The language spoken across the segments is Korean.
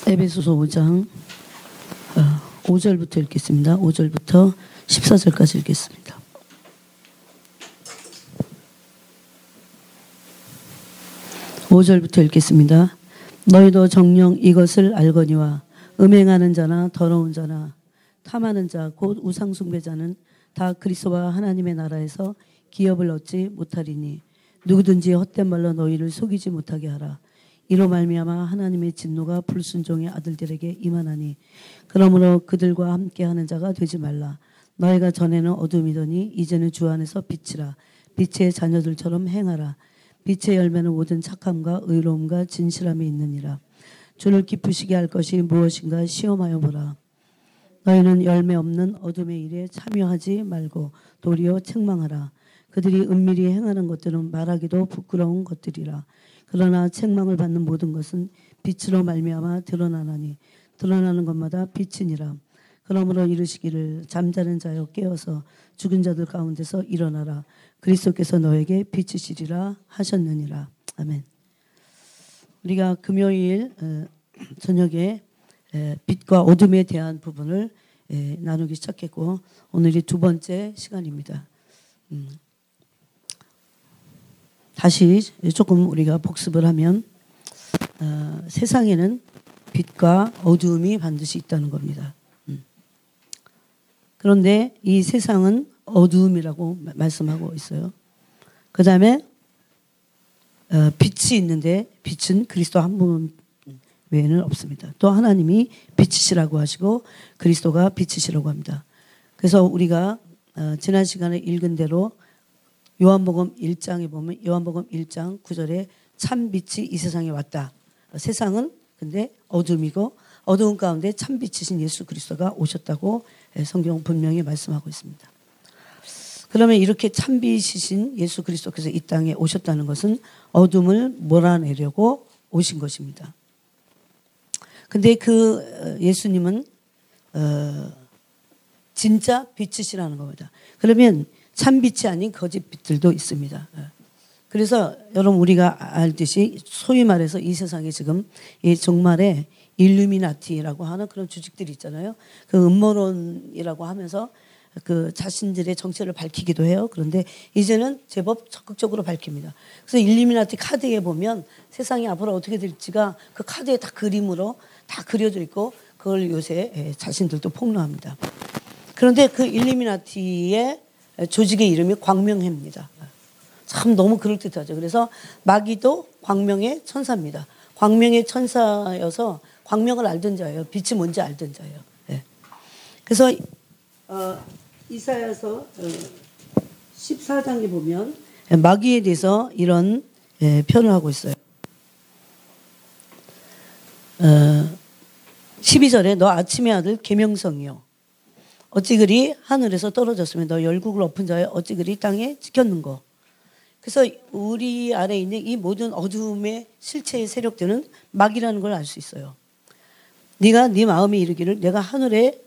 에베소서 5장 5절부터 읽겠습니다. 5절부터 14절까지 읽겠습니다. 너희도 정녕 이것을 알거니와 음행하는 자나 더러운 자나 탐하는 자 곧 우상 숭배자는 다 그리스도와 하나님의 나라에서 기업을 얻지 못하리니 누구든지 헛된 말로 너희를 속이지 못하게 하라. 이로 말미암아 하나님의 진노가 불순종의 아들들에게 임하나니 그러므로 그들과 함께하는 자가 되지 말라. 너희가 전에는 어둠이더니 이제는 주 안에서 빛이라. 빛의 자녀들처럼 행하라. 빛의 열매는 모든 착함과 의로움과 진실함이 있느니라. 주를 기쁘시게 할 것이 무엇인가 시험하여 보라. 너희는 열매 없는 어둠의 일에 참여하지 말고 도리어 책망하라. 그들이 은밀히 행하는 것들은 말하기도 부끄러운 것들이라. 그러나 책망을 받는 모든 것은 빛으로 말미암아 드러나나니 드러나는 것마다 빛이니라. 그러므로 이르시기를 잠자는 자여 깨어서 죽은 자들 가운데서 일어나라. 그리스도께서 너에게 빛이시리라 하셨느니라. 아멘. 우리가 금요일 저녁에 빛과 어둠에 대한 부분을 나누기 시작했고 오늘이 두 번째 시간입니다. 다시 조금 우리가 복습을 하면 세상에는 빛과 어두움이 반드시 있다는 겁니다. 그런데 이 세상은 어두움이라고 말씀하고 있어요. 그 다음에 빛이 있는데 빛은 그리스도 한 분 외에는 없습니다. 또 하나님이 빛이시라고 하시고 그리스도가 빛이시라고 합니다. 그래서 우리가 지난 시간에 읽은 대로 요한복음 1장에 보면 요한복음 1장 9절에 참 빛이 이 세상에 왔다. 세상은 근데 어둠이고 어두운 가운데 참 빛이신 예수 그리스도가 오셨다고 성경은 분명히 말씀하고 있습니다. 그러면 이렇게 참 빛이신 예수 그리스도께서 이 땅에 오셨다는 것은 어둠을 몰아내려고 오신 것입니다. 근데 그 예수님은 진짜 빛이시라는 겁니다. 그러면 참 빛이 아닌 거짓 빛들도 있습니다. 그래서 여러분 우리가 알듯이 소위 말해서 이 세상에 지금 이 종말에 일루미나티라고 하는 그런 조직들이 있잖아요. 그 음모론이라고 하면서 그 자신들의 정체를 밝히기도 해요. 그런데 이제는 제법 적극적으로 밝힙니다. 그래서 일루미나티 카드에 보면 세상이 앞으로 어떻게 될지가 그 카드에 다 그림으로 다 그려져 있고 그걸 요새 자신들도 폭로합니다. 그런데 그 일루미나티의 조직의 이름이 광명회입니다. 참 너무 그럴듯하죠. 그래서 마귀도 광명의 천사입니다. 광명의 천사여서 광명을 알던 자예요. 빛이 뭔지 알던 자예요. 네. 그래서 이사야서 14장에 보면 마귀에 대해서 이런 표현을 하고 있어요. 12절에 너 아침의 아들 계명성이요 어찌 그리 하늘에서 떨어졌으면 너 열국을 엎은 자여 어찌 그리 땅에 지켰는고. 그래서 우리 아래에 있는 이 모든 어두움의 실체의 세력들은 마귀라는 걸 알 수 있어요. 네가 네 마음에 이르기를 내가 하늘에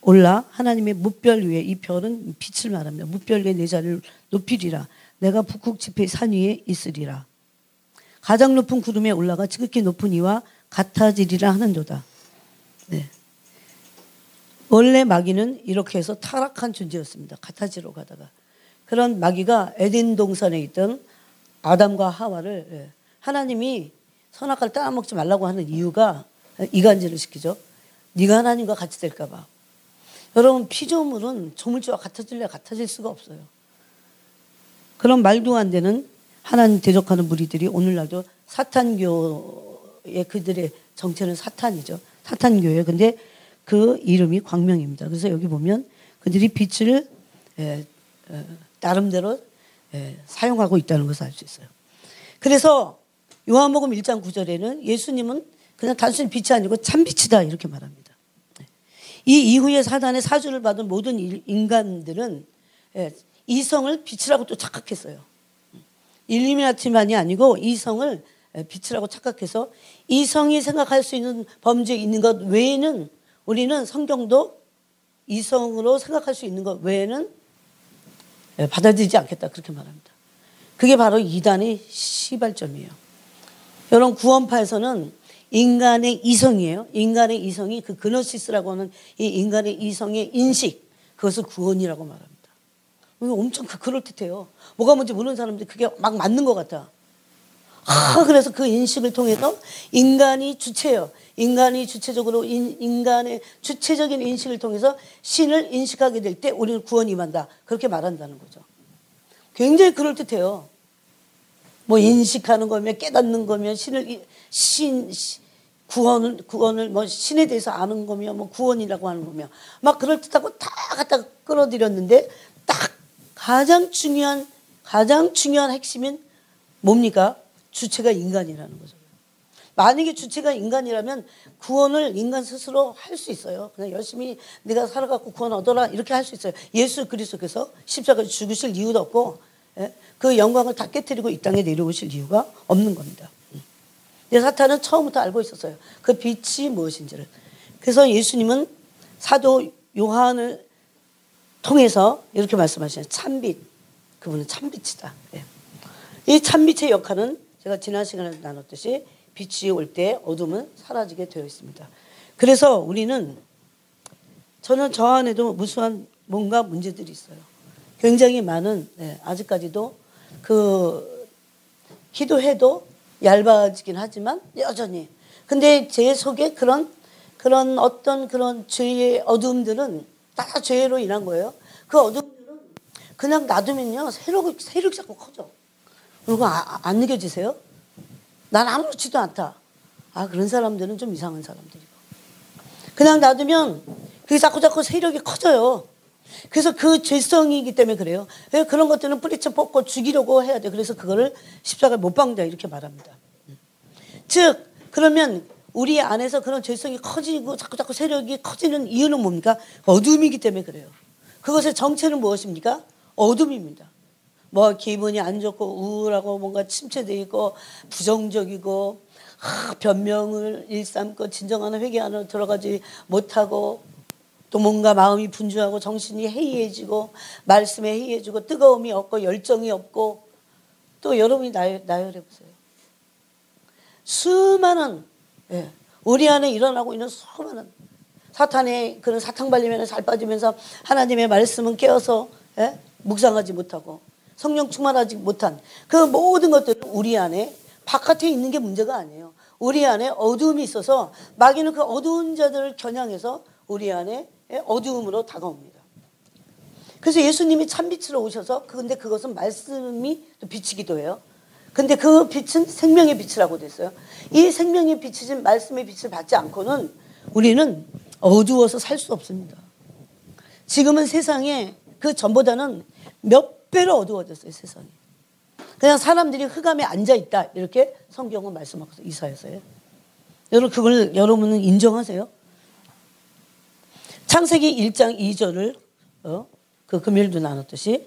올라 하나님의 무별 위에 이 별은 빛을 말합니다. 무별 위에 내 자리를 높이리라. 내가 북극 지폐 산 위에 있으리라. 가장 높은 구름에 올라가 지극히 높은 이와 같아지리라 하는도다. 네. 원래 마귀는 이렇게 해서 타락한 존재였습니다. 같아지로 가다가. 그런 마귀가 에덴 동산에 있던 아담과 하와를 하나님이 선악과를 따먹지 말라고 하는 이유가 이간질을 시키죠. 네가 하나님과 같이 될까 봐. 여러분 피조물은 조물주와 같아질래 같아질 수가 없어요. 그런 말도 안 되는 하나님 대적하는 무리들이 오늘날도 사탄교의 그들의 정체는 사탄이죠. 사탄교예요. 근데 그 이름이 광명입니다. 그래서 여기 보면 그들이 빛을 나름대로 사용하고 있다는 것을 알 수 있어요. 그래서 요한복음 1장 9절에는 예수님은 그냥 단순히 빛이 아니고 참빛이다 이렇게 말합니다. 이 이후에 사단의 사주를 받은 모든 인간들은 이성을 빛이라고 또 착각했어요. 일루미나티만이 아니고 이성을 빛이라고 착각해서 이성이 생각할 수 있는 범죄에 있는 것 외에는 우리는 성경도 이성으로 생각할 수 있는 것 외에는 받아들이지 않겠다 그렇게 말합니다. 그게 바로 이단의 시발점이에요. 여러분 구원파에서는 인간의 이성이에요. 인간의 이성이 그 그노시스라고 하는 이 인간의 이성의 인식, 그것을 구원이라고 말합니다. 엄청 그럴듯해요. 뭐가 뭔지 모르는 사람들이 그게 막 맞는 것 같아. 그래서 그 인식을 통해서 인간이 주체예요. 인간이 주체적으로 인간의 주체적인 인식을 통해서 신을 인식하게 될 때 우리는 구원이 임한다. 그렇게 말한다는 거죠. 굉장히 그럴듯해요. 뭐 인식하는 거면 깨닫는 거면 구원을 뭐 신에 대해서 아는 거며 뭐 구원이라고 하는 거며 막 그럴듯하고 다 갖다가 끌어들였는데 딱 가장 중요한 핵심인 뭡니까? 주체가 인간이라는 거죠. 만약에 주체가 인간이라면 구원을 인간 스스로 할 수 있어요. 그냥 열심히 내가 살아갖고 구원 얻어라 이렇게 할 수 있어요. 예수 그리스도께서 십자가에 죽으실 이유도 없고 그 영광을 다 깨뜨리고 이 땅에 내려오실 이유가 없는 겁니다. 근데 사탄은 처음부터 알고 있었어요. 그 빛이 무엇인지를. 그래서 예수님은 사도 요한을 통해서 이렇게 말씀하시는 참빛, 그분은 참빛이다. 이 참빛의 역할은 제가 지난 시간에 나눴듯이 빛이 올 때 어둠은 사라지게 되어 있습니다. 그래서 우리는 저는 저 안에도 무수한 뭔가 문제들이 있어요. 굉장히 많은 아직까지도 기도해도 얇아지긴 하지만 여전히 근데 제 속에 그런 어떤 그런 죄의 어둠들은 다 죄로 인한 거예요. 그 어둠들은 그냥 놔두면요 세력이 자꾸 커져. 그리고 안 느껴지세요? 난 아무렇지도 않다. 그런 사람들은 좀 이상한 사람들이고. 그냥 놔두면 그게 자꾸 세력이 커져요. 그래서 그 죄성이기 때문에 그래요. 그런 것들은 뿌리쳐 뽑고 죽이려고 해야 돼요. 그래서 그거를 십자가에 못 박는다 이렇게 말합니다. 즉 그러면 우리 안에서 그런 죄성이 커지고 자꾸 세력이 커지는 이유는 뭡니까? 어둠이기 때문에 그래요. 그것의 정체는 무엇입니까? 어둠입니다. 뭐 기분이 안 좋고 우울하고 뭔가 침체되어 있고 부정적이고 변명을 일삼고 진정한 회개 안으로 들어가지 못하고 또 뭔가 마음이 분주하고 정신이 해이해지고 말씀에 해이해지고 뜨거움이 없고 열정이 없고 또 여러분이 나열해 보세요. 수많은 우리 안에 일어나고 있는 수많은 사탄의 그런 사탕 발리면 살 빠지면서 하나님의 말씀은 깨어서 묵상하지 못하고 성령 충만하지 못한 그 모든 것들은 우리 안에 바깥에 있는 게 문제가 아니에요. 우리 안에 어두움이 있어서 마귀는 그 어두운 자들을 겨냥해서 우리 안에 어두움으로 다가옵니다. 그래서 예수님이 참빛으로 오셔서 근데 그것은 말씀이 또 빛이기도 해요. 근데 그 빛은 생명의 빛이라고 됐어요. 이 생명의 빛이신 말씀의 빛을 받지 않고는 우리는 어두워서 살 수 없습니다. 지금은 세상에 그 전보다는 몇 배로 어두워졌어요, 세상이. 그냥 사람들이 흑암에 앉아있다 이렇게 성경은 말씀하고 이사야서요. 여러분은 인정하세요? 창세기 1장 2절을 그 금요일도 나눴듯이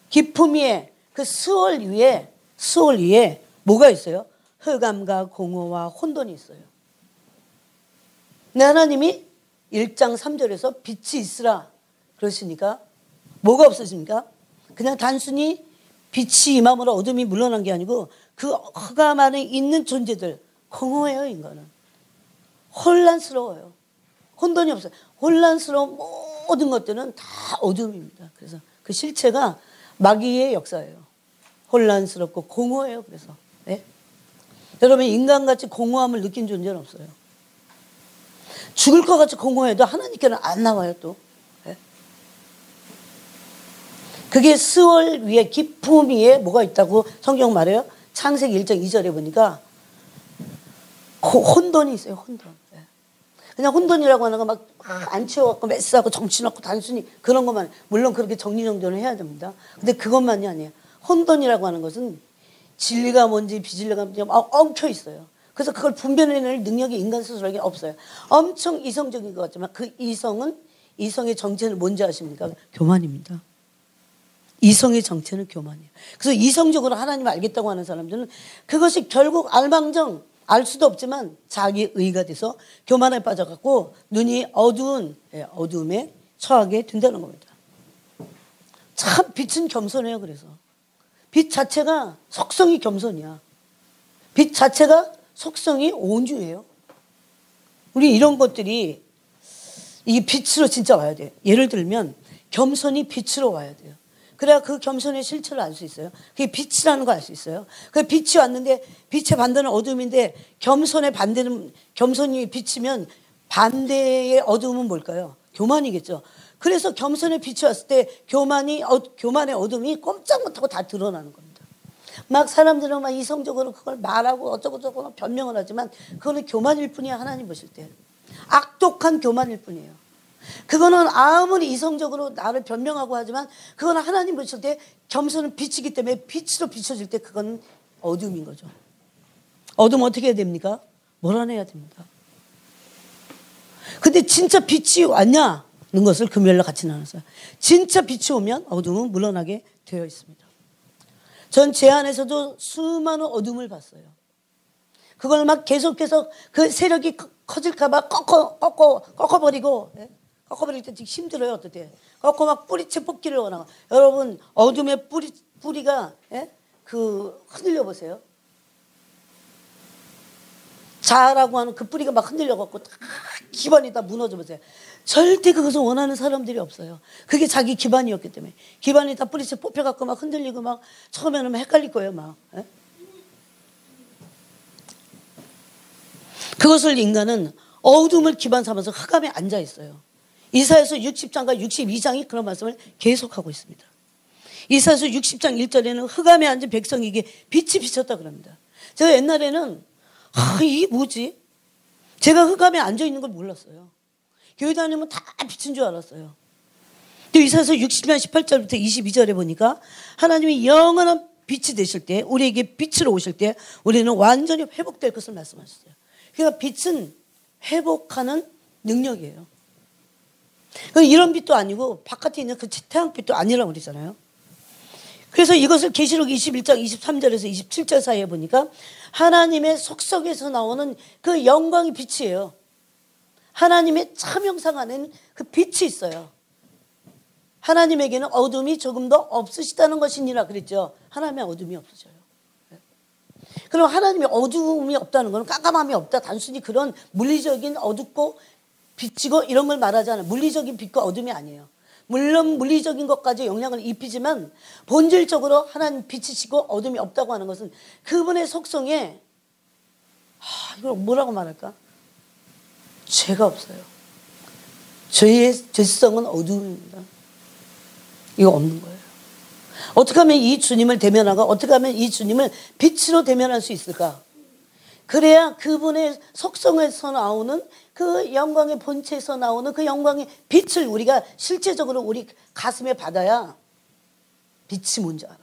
기품 위에 그 수월 위에 뭐가 있어요? 흑암과 공허와 혼돈이 있어요. 근데 하나님이 1장 3절에서 빛이 있으라 그러시니까 뭐가 없어집니까? 그냥 단순히 빛이 임함으로 어둠이 물러난 게 아니고 그 흑암 안에 있는 존재들 공허해요. 인간은 혼란스러워요. 혼돈이 없어요. 혼란스러운 모든 것들은 다 어둠입니다. 그래서 그 실체가 마귀의 역사예요. 혼란스럽고 공허해요. 그래서 여러분 인간같이 공허함을 느낀 존재는 없어요. 죽을 것 같이 공허해도 하나님께는 안 나와요. 또 그게 스월 위에 기품 위에 뭐가 있다고 성경 말해요. 창세기 1장 2절에 보니까 혼돈이 있어요. 혼돈. 그냥 혼돈이라고 하는 거 막 안 채워갖고 메스하고 정신없고 단순히 그런 것만, 물론 그렇게 정리정돈을 해야 됩니다. 근데 그것만이 아니에요. 혼돈이라고 하는 것은 진리가 뭔지 비진리가 뭔지 엉켜 있어요. 그래서 그걸 분별해낼 능력이 인간 스스로에게 없어요. 엄청 이성적인 것 같지만 그 이성의 정체는 뭔지 아십니까? 교만입니다. 이성의 정체는 교만이에요. 그래서 이성적으로 하나님을 알겠다고 하는 사람들은 그것이 결국 알망정 알 수도 없지만 자기 의가 돼서 교만에 빠져갖고 눈이 어두움에 처하게 된다는 겁니다. 참 빛은 겸손해요. 그래서 빛 자체가 속성이 겸손이야. 빛 자체가 속성이 온유예요. 우리 이런 것들이 이 빛으로 진짜 와야 돼요. 예를 들면 겸손이 빛으로 와야 돼요. 그래야 그 겸손의 실체를 알 수 있어요. 그게 빛이라는 걸 알 수 있어요. 그 빛이 왔는데 빛의 반대는 어둠인데 겸손의 반대는 겸손이 빛이면 반대의 어둠은 뭘까요? 교만이겠죠. 그래서 겸손의 빛이 왔을 때 교만의 어둠이 꼼짝 못하고 다 드러나는 겁니다. 막 사람들은 막 이성적으로 그걸 말하고 어쩌고저쩌고 변명을 하지만 그거는 교만일 뿐이야. 하나님 보실 때 악독한 교만일 뿐이에요. 그거는 아무리 이성적으로 나를 변명하고 하지만 그거는 하나님 보실 때 겸손은 빛이기 때문에 빛으로 비춰질 때 그건 어둠인 거죠. 어둠 어떻게 해야 됩니까? 몰아내야 됩니다. 근데 진짜 빛이 왔냐는 것을 금요일날 같이 나눴어요. 진짜 빛이 오면 어둠은 물러나게 되어 있습니다. 전 제 안에서도 수많은 어둠을 봤어요. 그걸 막 계속해서 그 세력이 커질까봐 꺾어버리고, 꺾어버릴 때 힘들어요. 어떻게 꺾어 막 뿌리채 뽑기를 원하고. 여러분 어둠의 뿌리가 흔들려 보세요. 자라고 하는 그 뿌리가 막 흔들려갖고 다 기반이 다 무너져 보세요. 절대 그것을 원하는 사람들이 없어요. 그게 자기 기반이었기 때문에. 기반이 다 뿌리채 뽑혀갖고 막 흔들리고 막 처음에는 막 헷갈릴 거예요. 막. 그것을 인간은 어둠을 기반 삼아서 흑암에 앉아 있어요. 이사야서 60장과 62장이 그런 말씀을 계속하고 있습니다. 이사야서 60장 1절에는 흑암에 앉은 백성에게 빛이 비쳤다 그럽니다. 제가 옛날에는 이게 뭐지? 제가 흑암에 앉아 있는 걸 몰랐어요. 교회 다니면 다 빛인 줄 알았어요. 또 이사야서 60장 18절부터 22절에 보니까 하나님이 영원한 빛이 되실 때, 우리에게 빛으로 오실 때 우리는 완전히 회복될 것을 말씀하셨어요. 그러니까 빛은 회복하는 능력이에요. 이런 빛도 아니고 바깥에 있는 그 태양빛도 아니라고 그러잖아요. 그래서 이것을 계시록 21장 23절에서 27절 사이에 보니까 하나님의 속성에서 나오는 그 영광의 빛이에요. 하나님의 참 형상 안에는 그 빛이 있어요. 하나님에게는 어둠이 조금 더 없으시다는 것이니라 그랬죠. 하나님의 어둠이 없으셔요. 그럼 하나님의 어둠이 없다는 것은 깜깜함이 없다. 단순히 그런 물리적인 어둡고 빛이고 이런 걸 말하지 않아요. 물리적인 빛과 어둠이 아니에요. 물론 물리적인 것까지 영향을 입히지만 본질적으로 하나님 빛이시고 어둠이 없다고 하는 것은 그분의 속성에 이걸 뭐라고 말할까? 죄가 없어요. 죄의 죄성은 어둠입니다. 이거 없는 거예요. 어떻게 하면 이 주님을 대면하고 어떻게 하면 이 주님을 빛으로 대면할 수 있을까? 그래야 그분의 속성에서 나오는 그 영광의 본체에서 나오는 그 영광의 빛을 우리가 실제적으로 우리 가슴에 받아야 빛이 뭔지 알아요.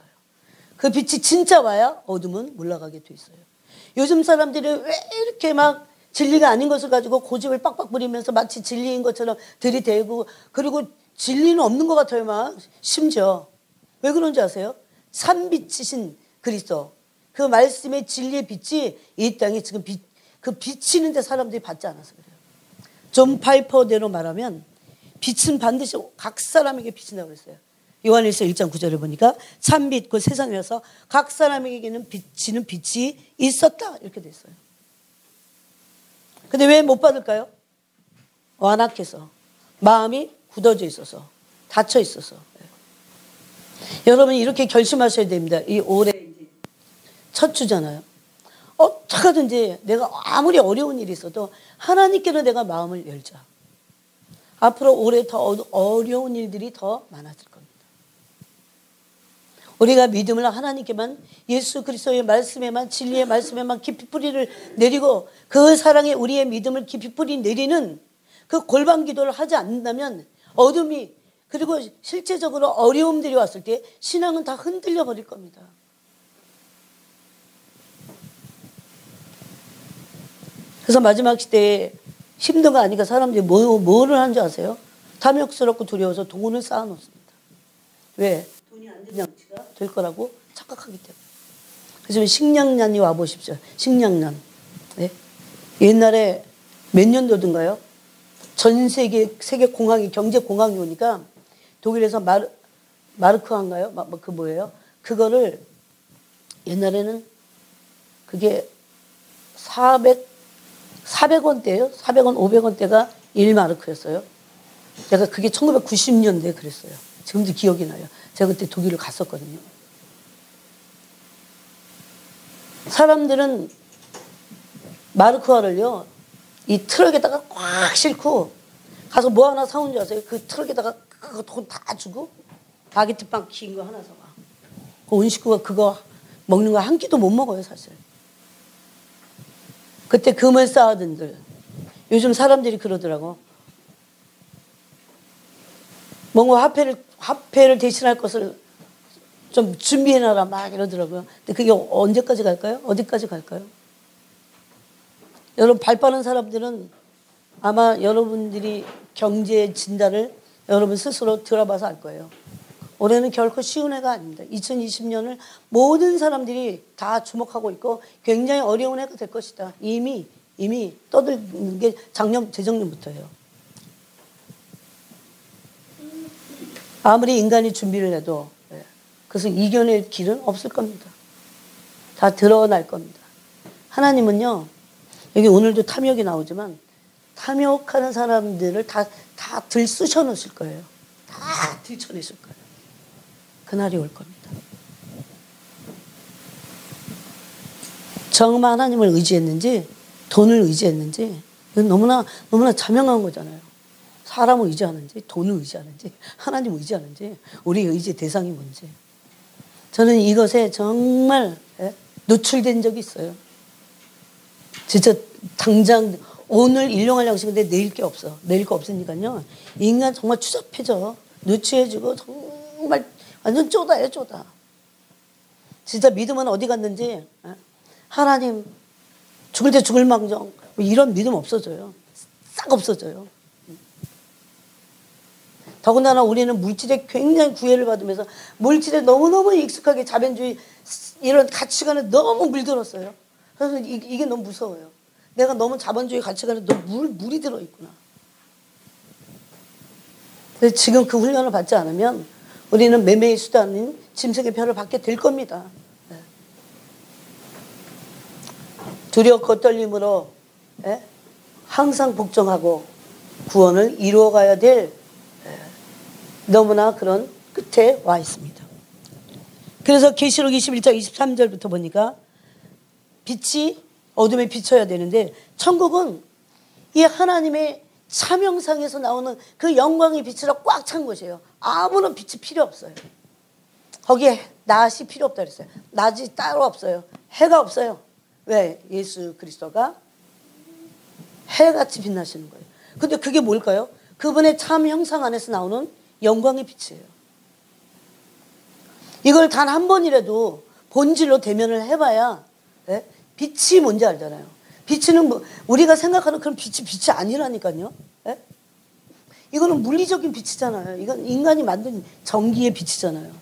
그 빛이 진짜 와야 어둠은 물러가게 돼 있어요. 요즘 사람들이 왜 이렇게 막 진리가 아닌 것을 가지고 고집을 빡빡 부리면서 마치 진리인 것처럼 들이대고 그리고 진리는 없는 것 같아요. 막 심지어 왜 그런지 아세요? 산빛이신 그리스도 그 말씀의 진리의 빛이 이 땅에 지금 그 비치는데 사람들이 받지 않아서 그래요. 존 파이퍼대로 말하면 빛은 반드시 각 사람에게 비친다고 그랬어요. 요한일서 1장 9절에 보니까 참빛 그 세상에 와서 각 사람에게는 비치는 빛이 있었다 이렇게 됐어요. 근데 왜 못 받을까요? 완악해서 마음이 굳어져 있어서 닫혀 있어서. 여러분 이렇게 결심하셔야 됩니다. 이 올해 첫 주잖아요. 어떻게 하든지 내가 아무리 어려운 일이 있어도 하나님께는 내가 마음을 열자. 앞으로 올해 더 어려운 일들이 더 많아질 겁니다. 우리가 믿음을 하나님께만 예수 그리스도의 말씀에만 진리의 말씀에만 깊이 뿌리를 내리고 그 사랑에 우리의 믿음을 깊이 뿌리 내리는 그 골방 기도를 하지 않는다면 어둠이 그리고 실제적으로 어려움들이 왔을 때 신앙은 다 흔들려 버릴 겁니다. 그래서 마지막 시대에 힘든 거 아니까 사람들이 뭐를 하는지 아세요? 탐욕스럽고 두려워서 돈을 쌓아놓습니다. 왜? 돈이 안전장치가 될 거라고 착각하기 때문에. 그래서 식량난이 와보십시오. 식량난. 네? 옛날에 몇 년도든가요? 전 세계 공항이 경제 공항이 오니까 독일에서 마르크한가요? 그 뭐예요? 그거를 옛날에는 그게 400원대예요. 400원, 500원대가 1마르크였어요. 제가 그게 1990년대에 그랬어요. 지금도 기억이 나요. 제가 그때 독일을 갔었거든요. 사람들은 마르크화를요, 이 트럭에다가 꽉 싣고 가서 뭐 하나 사온 줄 아세요? 그 트럭에다가 그거 돈 다 주고 바게트빵 긴 거 하나 사와. 온 식구가 그거 먹는 거 한 끼도 못 먹어요, 사실. 그때 금을 쌓아둔들. 요즘 사람들이 그러더라고. 뭔가 화폐를 대신할 것을 좀 준비해놔라 막 이러더라고요. 근데 그게 언제까지 갈까요? 어디까지 갈까요? 여러분, 발 빠른 사람들은 아마 여러분들이 경제 진단을 여러분 스스로 들어봐서 알 거예요. 올해는 결코 쉬운 해가 아닙니다. 2020년을 모든 사람들이 다 주목하고 있고 굉장히 어려운 해가 될 것이다. 이미 떠드는 게 재작년부터예요. 아무리 인간이 준비를 해도 그래서 이겨낼 길은 없을 겁니다. 다 드러날 겁니다. 하나님은요, 여기 오늘도 탐욕이 나오지만 탐욕하는 사람들을 다 들쑤셔 놓으실 거예요. 다 들춰내실 거예요. 그날이 올 겁니다. 정말 하나님을 의지했는지 돈을 의지했는지 이건 너무나 자명한 거잖아요. 사람을 의지하는지 돈을 의지하는지 하나님을 의지하는지 우리의 의지 대상이 뭔지. 저는 이것에 정말 노출된 적이 있어요. 진짜 당장 오늘 일용할 양식인데 내일 게 없어. 내일 거 없으니까요. 인간 정말 추잡해져. 누추해지고 정말 완전 쪼다예요, 쪼다. 진짜 믿음은 어디 갔는지 하나님 죽을 때 죽을 망정 이런 믿음 없어져요. 싹 없어져요. 더군다나 우리는 물질에 굉장히 구애를 받으면서 물질에 너무너무 익숙하게 자본주의 이런 가치관에 너무 물들었어요. 그래서 이게 너무 무서워요. 내가 너무 자본주의 가치관에 너무 물이 들어있구나. 그래서 지금 그 훈련을 받지 않으면 우리는 매매의 수단인 짐승의 표를 받게 될 겁니다. 두려워 겉떨림으로 항상 복종하고 구원을 이루어가야 될 너무나 그런 끝에 와 있습니다. 그래서 계시록 21장 23절부터 보니까 빛이 어둠에 비춰야 되는데 천국은 이 하나님의 참형상에서 나오는 그 영광의 빛으로 꽉 찬 곳이에요. 아무런 빛이 필요 없어요. 거기에 낮이 필요 없다 그랬어요. 낮이 따로 없어요. 해가 없어요. 왜? 예수 그리스도가 해같이 빛나시는 거예요. 근데 그게 뭘까요? 그분의 참 형상 안에서 나오는 영광의 빛이에요. 이걸 단 한 번이라도 본질로 대면을 해봐야 빛이 뭔지 알잖아요. 빛은 뭐 우리가 생각하는 그런 빛이 아니라니까요. 이거는 물리적인 빛이잖아요. 이건 인간이 만든 전기의 빛이잖아요.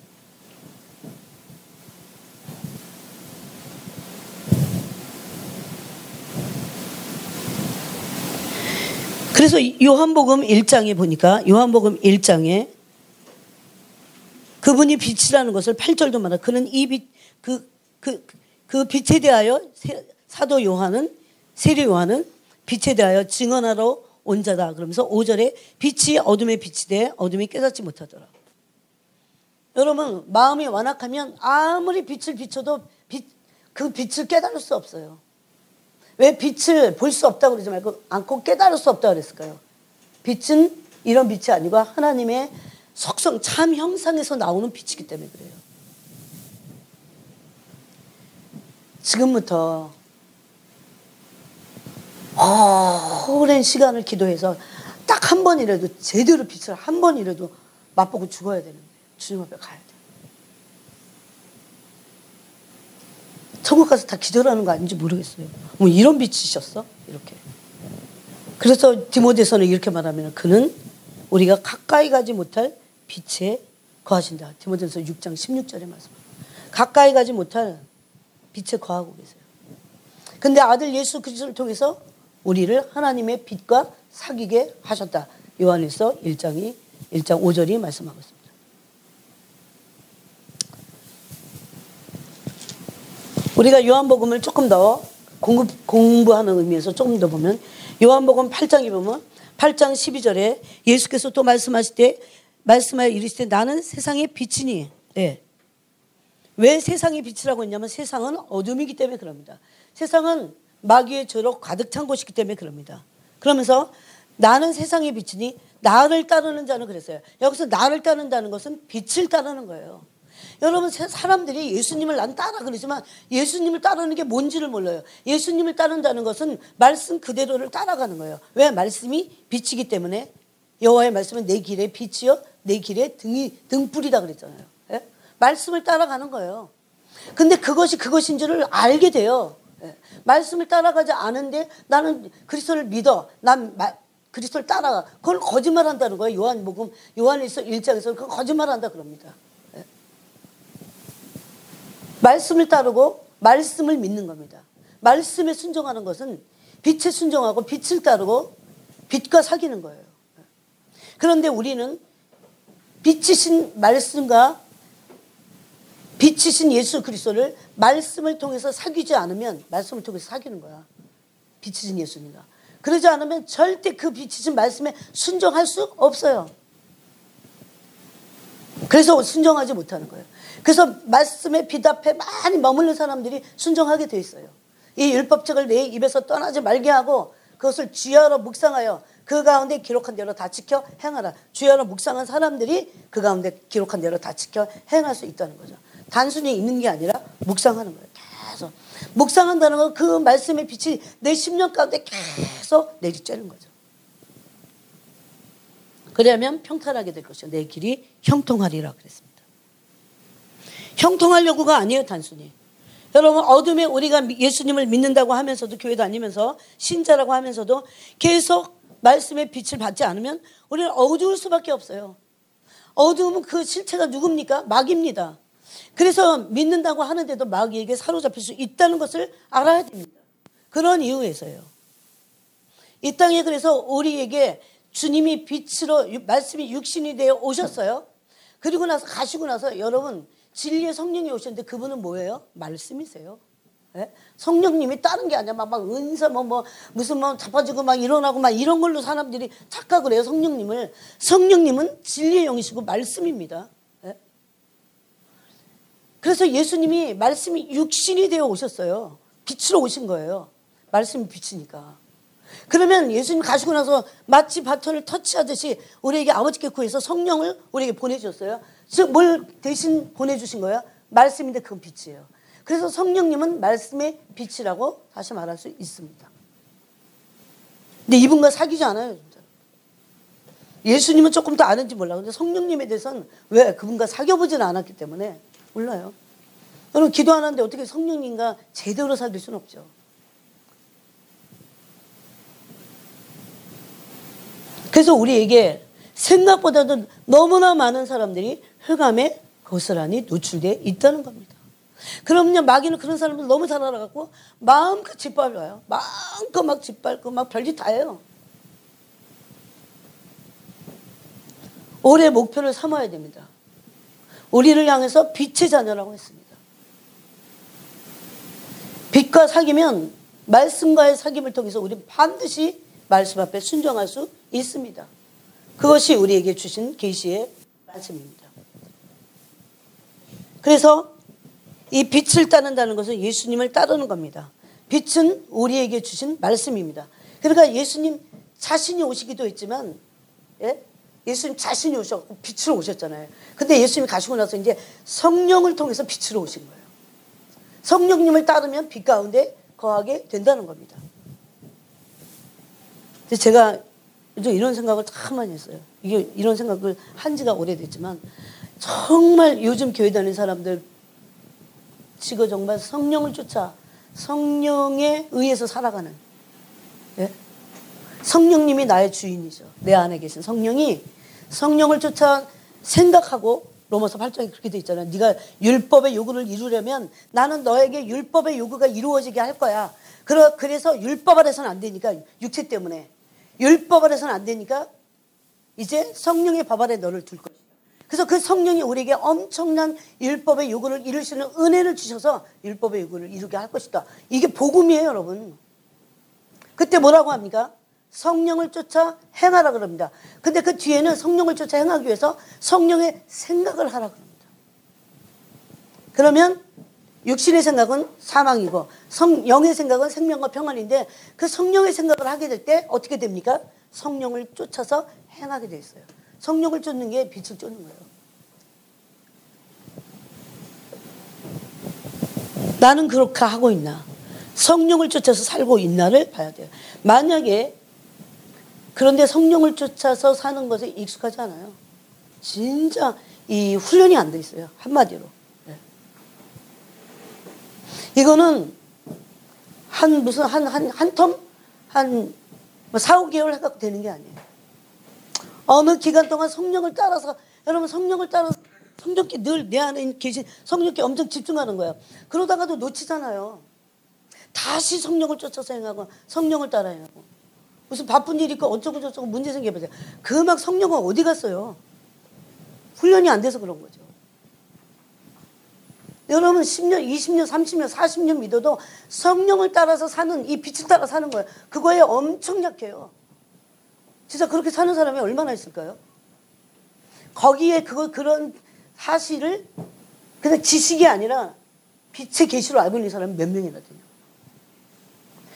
그래서 요한복음 1장에 보니까 요한복음 1장에 그분이 빛이라는 것을 8절도 말해요. 그는 이 빛, 그 빛에 대하여 사도 요한은 세례 요한은 빛에 대하여 증언하러 온 자다. 그러면서 5절에 빛이 어둠에 빛이 돼 어둠이 깨닫지 못하더라. 여러분 마음이 완악하면 아무리 빛을 비춰도 그 빛을 깨달을 수 없어요. 왜 빛을 볼 수 없다고 그러지 말고 않고 깨달을 수 없다고 그랬을까요? 빛은 이런 빛이 아니고 하나님의 속성 참 형상에서 나오는 빛이기 때문에 그래요. 지금부터 오랜 시간을 기도해서 딱 한 번이라도 제대로 빛을 한 번이라도 맛보고 죽어야 되는데 주님 앞에 가야 돼요. 천국 가서 다 기절하는 거 아닌지 모르겠어요. 뭐 이런 빛이셨어? 이렇게. 그래서 디모데서는 이렇게 말하면 그는 우리가 가까이 가지 못할 빛에 거하신다. 디모데서 6장 16절에 말씀. 가까이 가지 못할 빛에 거하고 계세요. 근데 아들 예수 그리스도를 통해서 우리를 하나님의 빛과 사귀게 하셨다. 요한일서 1장 5절이 말씀하고 있습니다. 우리가 요한복음을 조금 더 공부하는 의미에서 조금 더 보면 요한복음 8장에 보면 8장 12절에 예수께서 또 말씀하실 때 말씀하여 이르시되 나는 세상의 빛이니. 예. 왜 세상의 빛이라고 했냐면 세상은 어둠이기 때문에 그럽니다. 세상은 마귀의 죄로 가득 찬 곳이기 때문에 그럽니다. 그러면서 나는 세상의 빛이니 나를 따르는 자는 그랬어요. 여기서 나를 따른다는 것은 빛을 따르는 거예요. 여러분 사람들이 예수님을 난 따라 그러지만 예수님을 따르는 게 뭔지를 몰라요. 예수님을 따른다는 것은 말씀 그대로를 따라가는 거예요. 왜? 말씀이 빛이기 때문에. 여호와의 말씀은 내 길의 빛이요 내 길의 등불이다 그랬잖아요. 예? 말씀을 따라가는 거예요. 근데 그것이 그것인 줄을 알게 돼요. 예? 말씀을 따라가지 않은데 나는 그리스도를 믿어. 난 그리스도를 따라가. 그걸 거짓말한다는 거예요. 요한일서 1장에서 그걸 거짓말한다 그럽니다. 예? 말씀을 따르고 말씀을 믿는 겁니다. 말씀에 순종하는 것은 빛에 순종하고 빛을 따르고 빛과 사귀는 거예요. 그런데 우리는 빛이신 말씀과 빛이신 예수 그리스도를 말씀을 통해서 사귀지 않으면 말씀을 통해서 사귀는 거야. 빛이신 예수님과. 그러지 않으면 절대 그 빛이신 말씀에 순종할 수 없어요. 그래서 순종하지 못하는 거예요. 그래서 말씀의 빛 앞에 많이 머무는 사람들이 순종하게 돼 있어요. 이 율법책을 내 입에서 떠나지 말게 하고 그것을 주야로 묵상하여 그 가운데 기록한 대로 다 지켜 행하라. 주야로 묵상한 사람들이 그 가운데 기록한 대로 다 지켜 행할 수 있다는 거죠. 단순히 있는 게 아니라 묵상하는 거예요. 계속. 묵상한다는 건 그 말씀의 빛이 내 심령 가운데 계속 내리쬐는 거죠. 그러면 평탄하게 될 것이요. 내 길이 형통하리라 그랬습니다. 형통하려고가 아니에요. 단순히. 여러분 어둠에 우리가 예수님을 믿는다고 하면서도 교회 다니면서 신자라고 하면서도 계속 말씀의 빛을 받지 않으면 우리는 어두울 수밖에 없어요. 어두움은 그 실체가 누굽니까? 마귀입니다. 그래서 믿는다고 하는데도 마귀에게 사로잡힐 수 있다는 것을 알아야 됩니다. 그런 이유에서요. 이 땅에 그래서 우리에게 주님이 빛으로 말씀이 육신이 되어 오셨어요. 그리고 나서 가시고 나서 여러분 진리의 성령이 오셨는데 그분은 뭐예요? 말씀이세요. 네? 성령님이 다른 게 아니라 막 은사 무슨 자빠지고 막 일어나고 막 이런 걸로 사람들이 착각을 해요. 성령님은 진리의 영이시고 말씀입니다. 네? 그래서 예수님이 말씀이 육신이 되어 오셨어요. 빛으로 오신 거예요. 말씀이 빛이니까. 그러면 예수님 가시고 나서 마치 바톤을 터치하듯이 우리에게 아버지께 구해서 성령을 우리에게 보내주셨어요. 즉 뭘 대신 보내주신 거예요? 말씀인데 그건 빛이에요. 그래서 성령님은 말씀의 빛이라고 다시 말할 수 있습니다. 근데 이분과 사귀지 않아요. 진짜. 예수님은 조금 더 아는지 몰라. 근데 성령님에 대해서는 왜? 그분과 사귀어보지는 않았기 때문에 몰라요. 여러분 기도하는데 어떻게 성령님과 제대로 사귈 수는 없죠. 그래서 우리에게 생각보다도 너무나 많은 사람들이 흑암에 고스란히 노출되어 있다는 겁니다. 그럼요 마귀는 그런 사람들 너무 잘 알아갖고 마음껏 짓밟아요. 마음껏 막 짓밟고 막 별짓 다 해요. 올해 목표를 삼아야 됩니다. 우리를 향해서 빛의 자녀라고 했습니다. 빛과 사귀면 말씀과의 사귐을 통해서 우리는 반드시 말씀 앞에 순종할 수 있습니다. 그것이 우리에게 주신 계시의 말씀입니다. 그래서 이 빛을 따른다는 것은 예수님을 따르는 겁니다. 빛은 우리에게 주신 말씀입니다. 그러니까 예수님 자신이 오시기도 했지만, 예? 예수님 자신이 오셨고 빛으로 오셨잖아요. 근데 예수님이 가시고 나서 이제 성령을 통해서 빛으로 오신 거예요. 성령님을 따르면 빛 가운데 거하게 된다는 겁니다. 제가 요즘 이런 생각을 참 많이 했어요. 이게 이런 생각을 한 지가 오래됐지만 정말 요즘 교회 다니는 사람들 지금 정말 성령을 쫓아 성령에 의해서 살아가는, 예? 성령님이 나의 주인이죠. 내 안에 계신 성령이 성령을 쫓아 생각하고 로마서 8장에 그렇게 돼 있잖아요. 네가 율법의 요구를 이루려면 나는 너에게 율법의 요구가 이루어지게 할 거야. 그래서 율법 아래서는 안 되니까 육체 때문에 율법 아래서는 안 되니까 이제 성령의 밥 아래 너를 둘 것이다. 그래서 그 성령이 우리에게 엄청난 율법의 요구를 이룰 수 있는 은혜를 주셔서 율법의 요구를 이루게 할 것이다. 이게 복음이에요, 여러분. 그때 뭐라고 합니까? 성령을 쫓아 행하라 그럽니다. 근데 그 뒤에는 성령을 쫓아 행하기 위해서 성령의 생각을 하라 그럽니다. 그러면 육신의 생각은 사망이고 영의 생각은 생명과 평안인데 그 성령의 생각을 하게 될 때 어떻게 됩니까? 성령을 쫓아서 행하게 돼 있어요. 성령을 쫓는 게 빛을 쫓는 거예요. 나는 그렇게 하고 있나? 성령을 쫓아서 살고 있나를 봐야 돼요. 만약에 그런데 성령을 쫓아서 사는 것에 익숙하지 않아요. 진짜 이 훈련이 안 돼 있어요. 한마디로. 네. 이거는 한 텀? 한 4, 5개월 해갖고 되는 게 아니에요. 어느 기간 동안 성령을 따라서, 여러분 성령을 따라서 성령께 늘 내 안에 계신 성령께 엄청 집중하는 거예요. 그러다가도 놓치잖아요. 다시 성령을 쫓아서 행하고 성령을 따라 행하고 무슨 바쁜 일 있고 어쩌고 저쩌고 문제 생겨보세요. 그 막 성령은 어디 갔어요? 훈련이 안 돼서 그런 거죠. 여러분 10년, 20년, 30년, 40년 믿어도 성령을 따라서 사는 이 빛을 따라 사는 거예요. 그거에 엄청 약해요. 진짜 그렇게 사는 사람이 얼마나 있을까요? 거기에 그런 사실을 그냥 지식이 아니라 빛의 계시로 알고 있는 사람이 몇 명이나 돼요.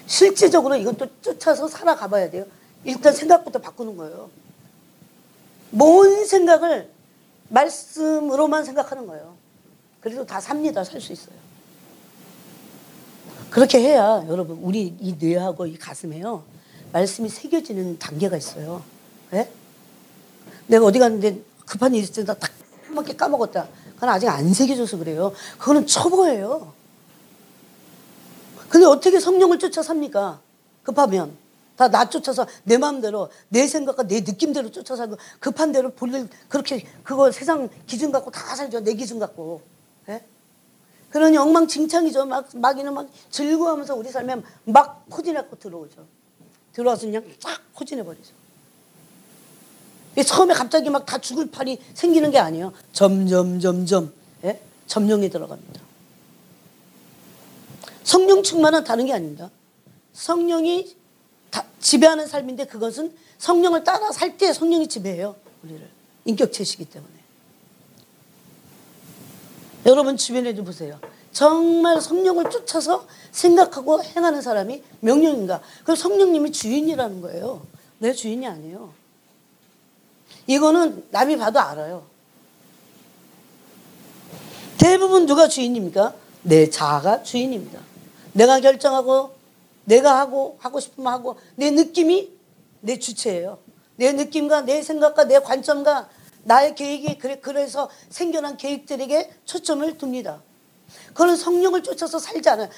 실제적으로 이것도 쫓아서 살아가 봐야 돼요. 일단 생각부터 바꾸는 거예요. 뭔 생각을 말씀으로만 생각하는 거예요. 그래도 다 삽니다. 살 수 있어요. 그렇게 해야 여러분 우리 이 뇌하고 이 가슴에요. 말씀이 새겨지는 단계가 있어요. 네? 내가 어디 갔는데 급한 일이 있을 때 딱 한 바퀴 까먹었다. 그건 아직 안 새겨져서 그래요. 그거는 초보예요. 근데 어떻게 성령을 쫓아 삽니까? 급하면. 다 나 쫓아서 내 마음대로 내 생각과 내 느낌대로 쫓아 살고 급한 대로 볼일 그렇게 그거 세상 기준 갖고 다 살죠. 내 기준 갖고. 네? 그러니 엉망진창이죠. 마귀는 막 즐거워하면서 우리 삶에 막 포진해갖고 들어오죠. 들어와서 그냥 쫙 포진해버리죠. 처음에 갑자기 막 다 죽을 판이 생기는 게 아니에요. 점점 예? 점령이 들어갑니다. 성령 충만은 다른 게 아닙니다. 성령이 지배하는 삶인데 그것은 성령을 따라 살 때 성령이 지배해요. 우리를. 인격체시기 때문에. 여러분 주변에도 보세요. 정말 성령을 쫓아서 생각하고 행하는 사람이 명령인가? 그럼 성령님이 주인이라는 거예요. 내 주인이 아니에요. 이거는 남이 봐도 알아요. 대부분 누가 주인입니까? 내 자아가 주인입니다. 내가 결정하고 내가 하고 싶으면 하고 내 느낌이 내 주체예요. 내 느낌과 내 생각과 내 관점과 나의 계획이 그래서 생겨난 계획들에게 초점을 둡니다. 그거는 성령을 쫓아서 살지 않아요.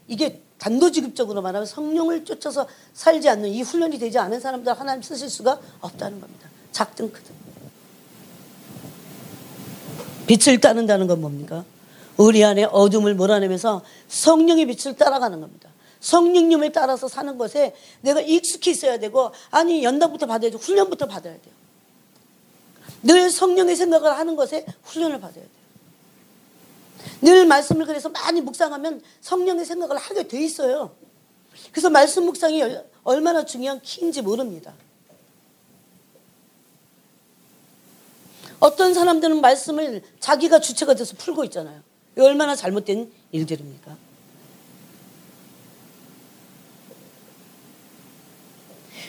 이게 단도직입적으로 말하면 성령을 쫓아서 살지 않는 이 훈련이 되지 않은 사람들 하나님 쓰실 수가 없다는 겁니다. 작든 크든. 빛을 따른다는 건 뭡니까? 우리 안에 어둠을 몰아내면서 성령의 빛을 따라가는 겁니다. 성령님을 따라서 사는 것에 내가 익숙히 있어야 되고 아니 연락부터 받아야 되고 훈련부터 받아야 돼요. 늘 성령의 생각을 하는 것에 훈련을 받아야 돼요. 늘 말씀을 그래서 많이 묵상하면 성령의 생각을 하게 돼 있어요. 그래서 말씀 묵상이 얼마나 중요한 키인지 모릅니다. 어떤 사람들은 말씀을 자기가 주체가 돼서 풀고 있잖아요. 이거 얼마나 잘못된 일들입니까?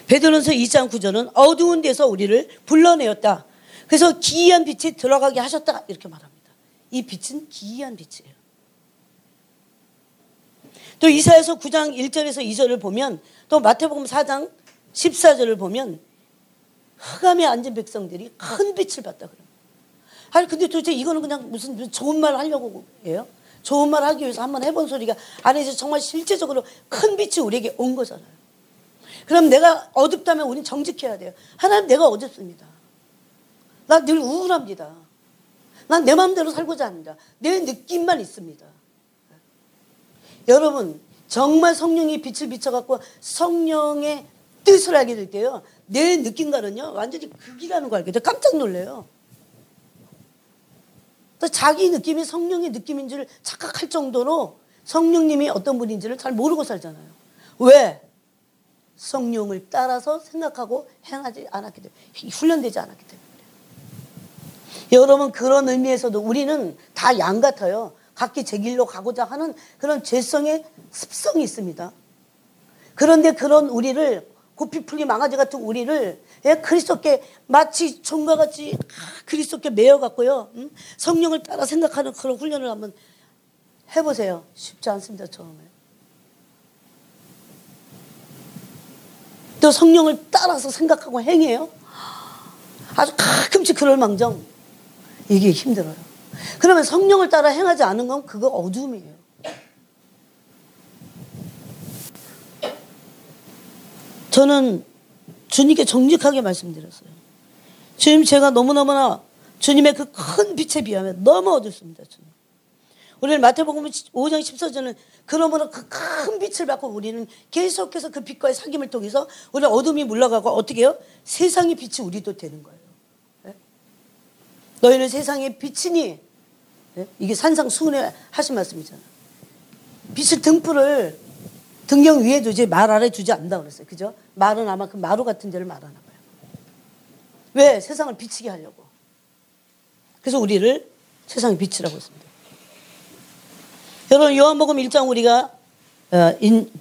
베드로전서 2장 9절은 어두운 데서 우리를 불러내었다. 그래서 기이한 빛이 들어가게 하셨다. 이렇게 말합니다. 이 빛은 기이한 빛이에요. 또 이사야서 9장 1절에서 2절을 보면 또 마태복음 4장 14절을 보면 흑암에 앉은 백성들이 큰 빛을 봤다 그래요. 아니 근데 도대체 이거는 그냥 무슨 좋은 말 하려고 해요? 좋은 말 하기 위해서 한번 해본 소리가 아니죠. 정말 실제적으로 큰 빛이 우리에게 온 거잖아요. 그럼 내가 어둡다면 우리는 정직해야 돼요. 하나님 내가 어둡습니다. 나 늘 우울합니다. 난 내 마음대로 살고자 합니다. 내 느낌만 있습니다. 여러분 정말 성령이 빛을 비춰갖고 성령의 뜻을 알게 될 때요. 내 느낌과는요 완전히 극이라는 걸 알게 돼요. 깜짝 놀래요. 그래서 자기 느낌이 성령의 느낌인 줄 착각할 정도로 성령님이 어떤 분인지를 잘 모르고 살잖아요. 왜? 성령을 따라서 생각하고 행하지 않았기 때문에, 훈련되지 않았기 때문에. 여러분, 그런 의미에서도 우리는 다 양 같아요. 각기 제 길로 가고자 하는 그런 죄성의 습성이 있습니다. 그런데 그런 우리를, 고삐풀리 망아지 같은 우리를 그리스도께 마치 종과 같이 그리스도께 매어갖고요, 성령을 따라 생각하는 그런 훈련을 한번 해보세요. 쉽지 않습니다. 처음에. 또 성령을 따라서 생각하고 행해요. 아주 가끔씩 그럴망정 이게 힘들어요. 그러면 성령을 따라 행하지 않은 건 그거 어둠이에요. 저는 주님께 정직하게 말씀드렸어요. 주님, 제가 너무너무나 주님의 그 큰 빛에 비하면 너무 어둡습니다. 주님. 우리는 마태복음 5장 14절은 그러므로 그 큰 빛을 받고 우리는 계속해서 그 빛과의 사귐을 통해서 우리 어둠이 물러가고 어떻게 해요? 세상의 빛이 우리도 되는 거예요. 네? 너희는 세상의 빛이니, 네? 이게 산상수훈에 하신 말씀이잖아요. 빛을 등불을 등경 위에 두지 말 아래 두지 않는다고 그랬어요. 그죠? 말은 아마 그 마루 같은 데를 말하나 봐요. 왜? 세상을 비치게 하려고. 그래서 우리를 세상의 빛이라고 했습니다. 여러분, 요한복음 1장 우리가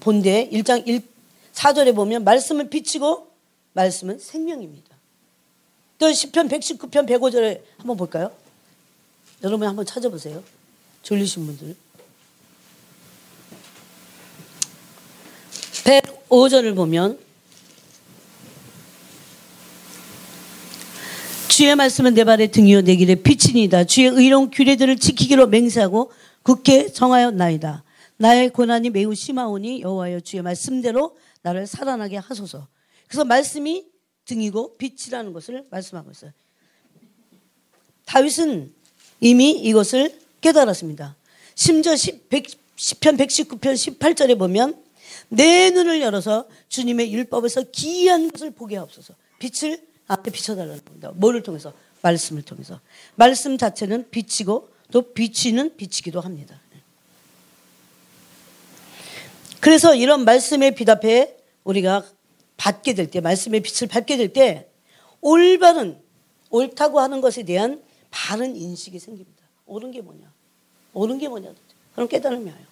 본데 1장 4절에 보면 말씀은 빛이고 말씀은 생명입니다. 또 시편 119편 105절에 한번 볼까요? 여러분 한번 찾아보세요. 졸리신 분들. 105절을 보면 주의 말씀은 내 발의 등이요 내 길의 빛이니이다. 주의 의로운 규례들을 지키기로 맹세하고 굳게 정하였나이다. 나의 고난이 매우 심하오니 여호와여 주의 말씀대로 나를 살아나게 하소서. 그래서 말씀이 등이고 빛이라는 것을 말씀하고 있어요. 다윗은 이미 이것을 깨달았습니다. 심지어 시편 119편 18절에 보면 내 눈을 열어서 주님의 율법에서 기이한 것을 보게 하옵소서. 빛을 앞에 비춰달라는 겁니다. 뭐를 통해서? 말씀을 통해서. 말씀 자체는 빛이고 또 비치는 빛이기도 합니다. 그래서 이런 말씀의 빛 앞에 우리가 받게 될 때, 말씀의 빛을 받게 될 때 올바른, 옳다고 하는 것에 대한 바른 인식이 생깁니다. 옳은 게 뭐냐? 옳은 게 뭐냐? 그런 깨달음이 와요.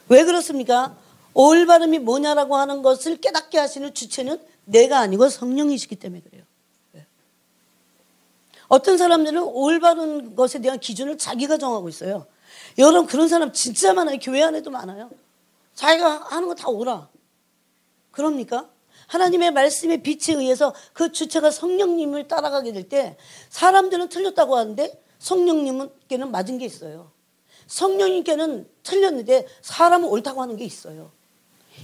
왜 그렇습니까? 올바름이 뭐냐라고 하는 것을 깨닫게 하시는 주체는 내가 아니고 성령이시기 때문에 그래요. 어떤 사람들은 올바른 것에 대한 기준을 자기가 정하고 있어요. 여러분, 그런 사람 진짜 많아요. 교회 안에도 많아요. 자기가 하는 거 다 옳아. 그럽니까? 하나님의 말씀의 빛에 의해서 그 주체가 성령님을 따라가게 될 때 사람들은 틀렸다고 하는데 성령님께는 맞은 게 있어요. 성령님께는 틀렸는데 사람은 옳다고 하는 게 있어요.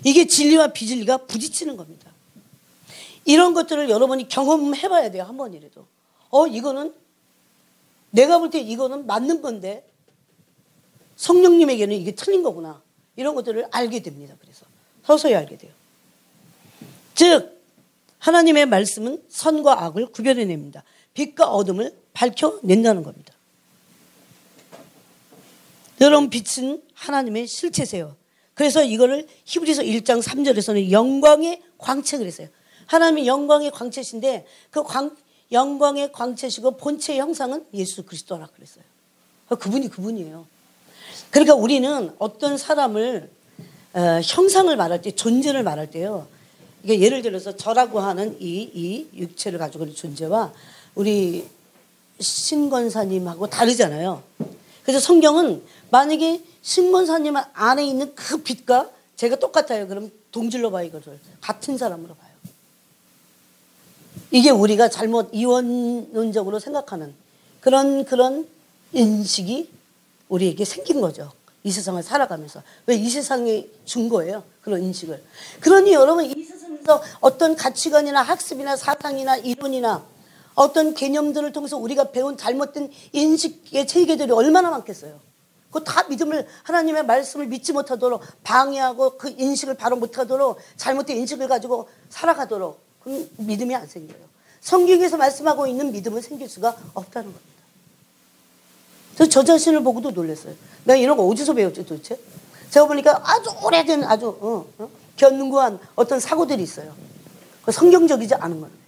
이게 진리와 비진리가 부딪히는 겁니다. 이런 것들을 여러분이 경험해봐야 돼요. 한 번이라도. 이거는 내가 볼 때 이거는 맞는 건데 성령님에게는 이게 틀린 거구나. 이런 것들을 알게 됩니다. 그래서 서서히 알게 돼요. 즉 하나님의 말씀은 선과 악을 구별해냅니다. 빛과 어둠을 밝혀낸다는 겁니다. 여러분, 빛은 하나님의 실체세요. 그래서 이거를 히브리서 1장 3절에서는 영광의 광채 그랬어요. 하나님이 영광의 광채신데 그 영광의 광채시고 본체의 형상은 예수 그리스도라 그랬어요. 그분이 그분이에요. 그러니까 우리는 어떤 사람을 형상을 말할 때, 존재를 말할 때요. 이게 예를 들어서 저라고 하는 이 육체를 가지고 있는 존재와 우리 신권사님하고 다르잖아요. 그래서 성경은 만약에 신권사님 안에 있는 그 빛과 제가 똑같아요. 그럼 동질로 봐요. 이거를 같은 사람으로 봐요. 이게 우리가 잘못 이원론적으로 생각하는 그런 인식이 우리에게 생긴 거죠. 이 세상을 살아가면서. 왜 이 세상에 준 거예요? 그런 인식을. 그러니 여러분, 이 세상에서 어떤 가치관이나 학습이나 사상이나 이론이나 어떤 개념들을 통해서 우리가 배운 잘못된 인식의 체계들이 얼마나 많겠어요. 그거 다 믿음을, 하나님의 말씀을 믿지 못하도록 방해하고 그 인식을 바로 못하도록 잘못된 인식을 가지고 살아가도록 그 믿음이 안 생겨요. 성경에서 말씀하고 있는 믿음은 생길 수가 없다는 겁니다. 저 자신을 보고도 놀랐어요. 내가 이런 거 어디서 배웠지 도대체? 제가 보니까 아주 오래된 아주 견고한 어떤 사고들이 있어요. 성경적이지 않은 거예요.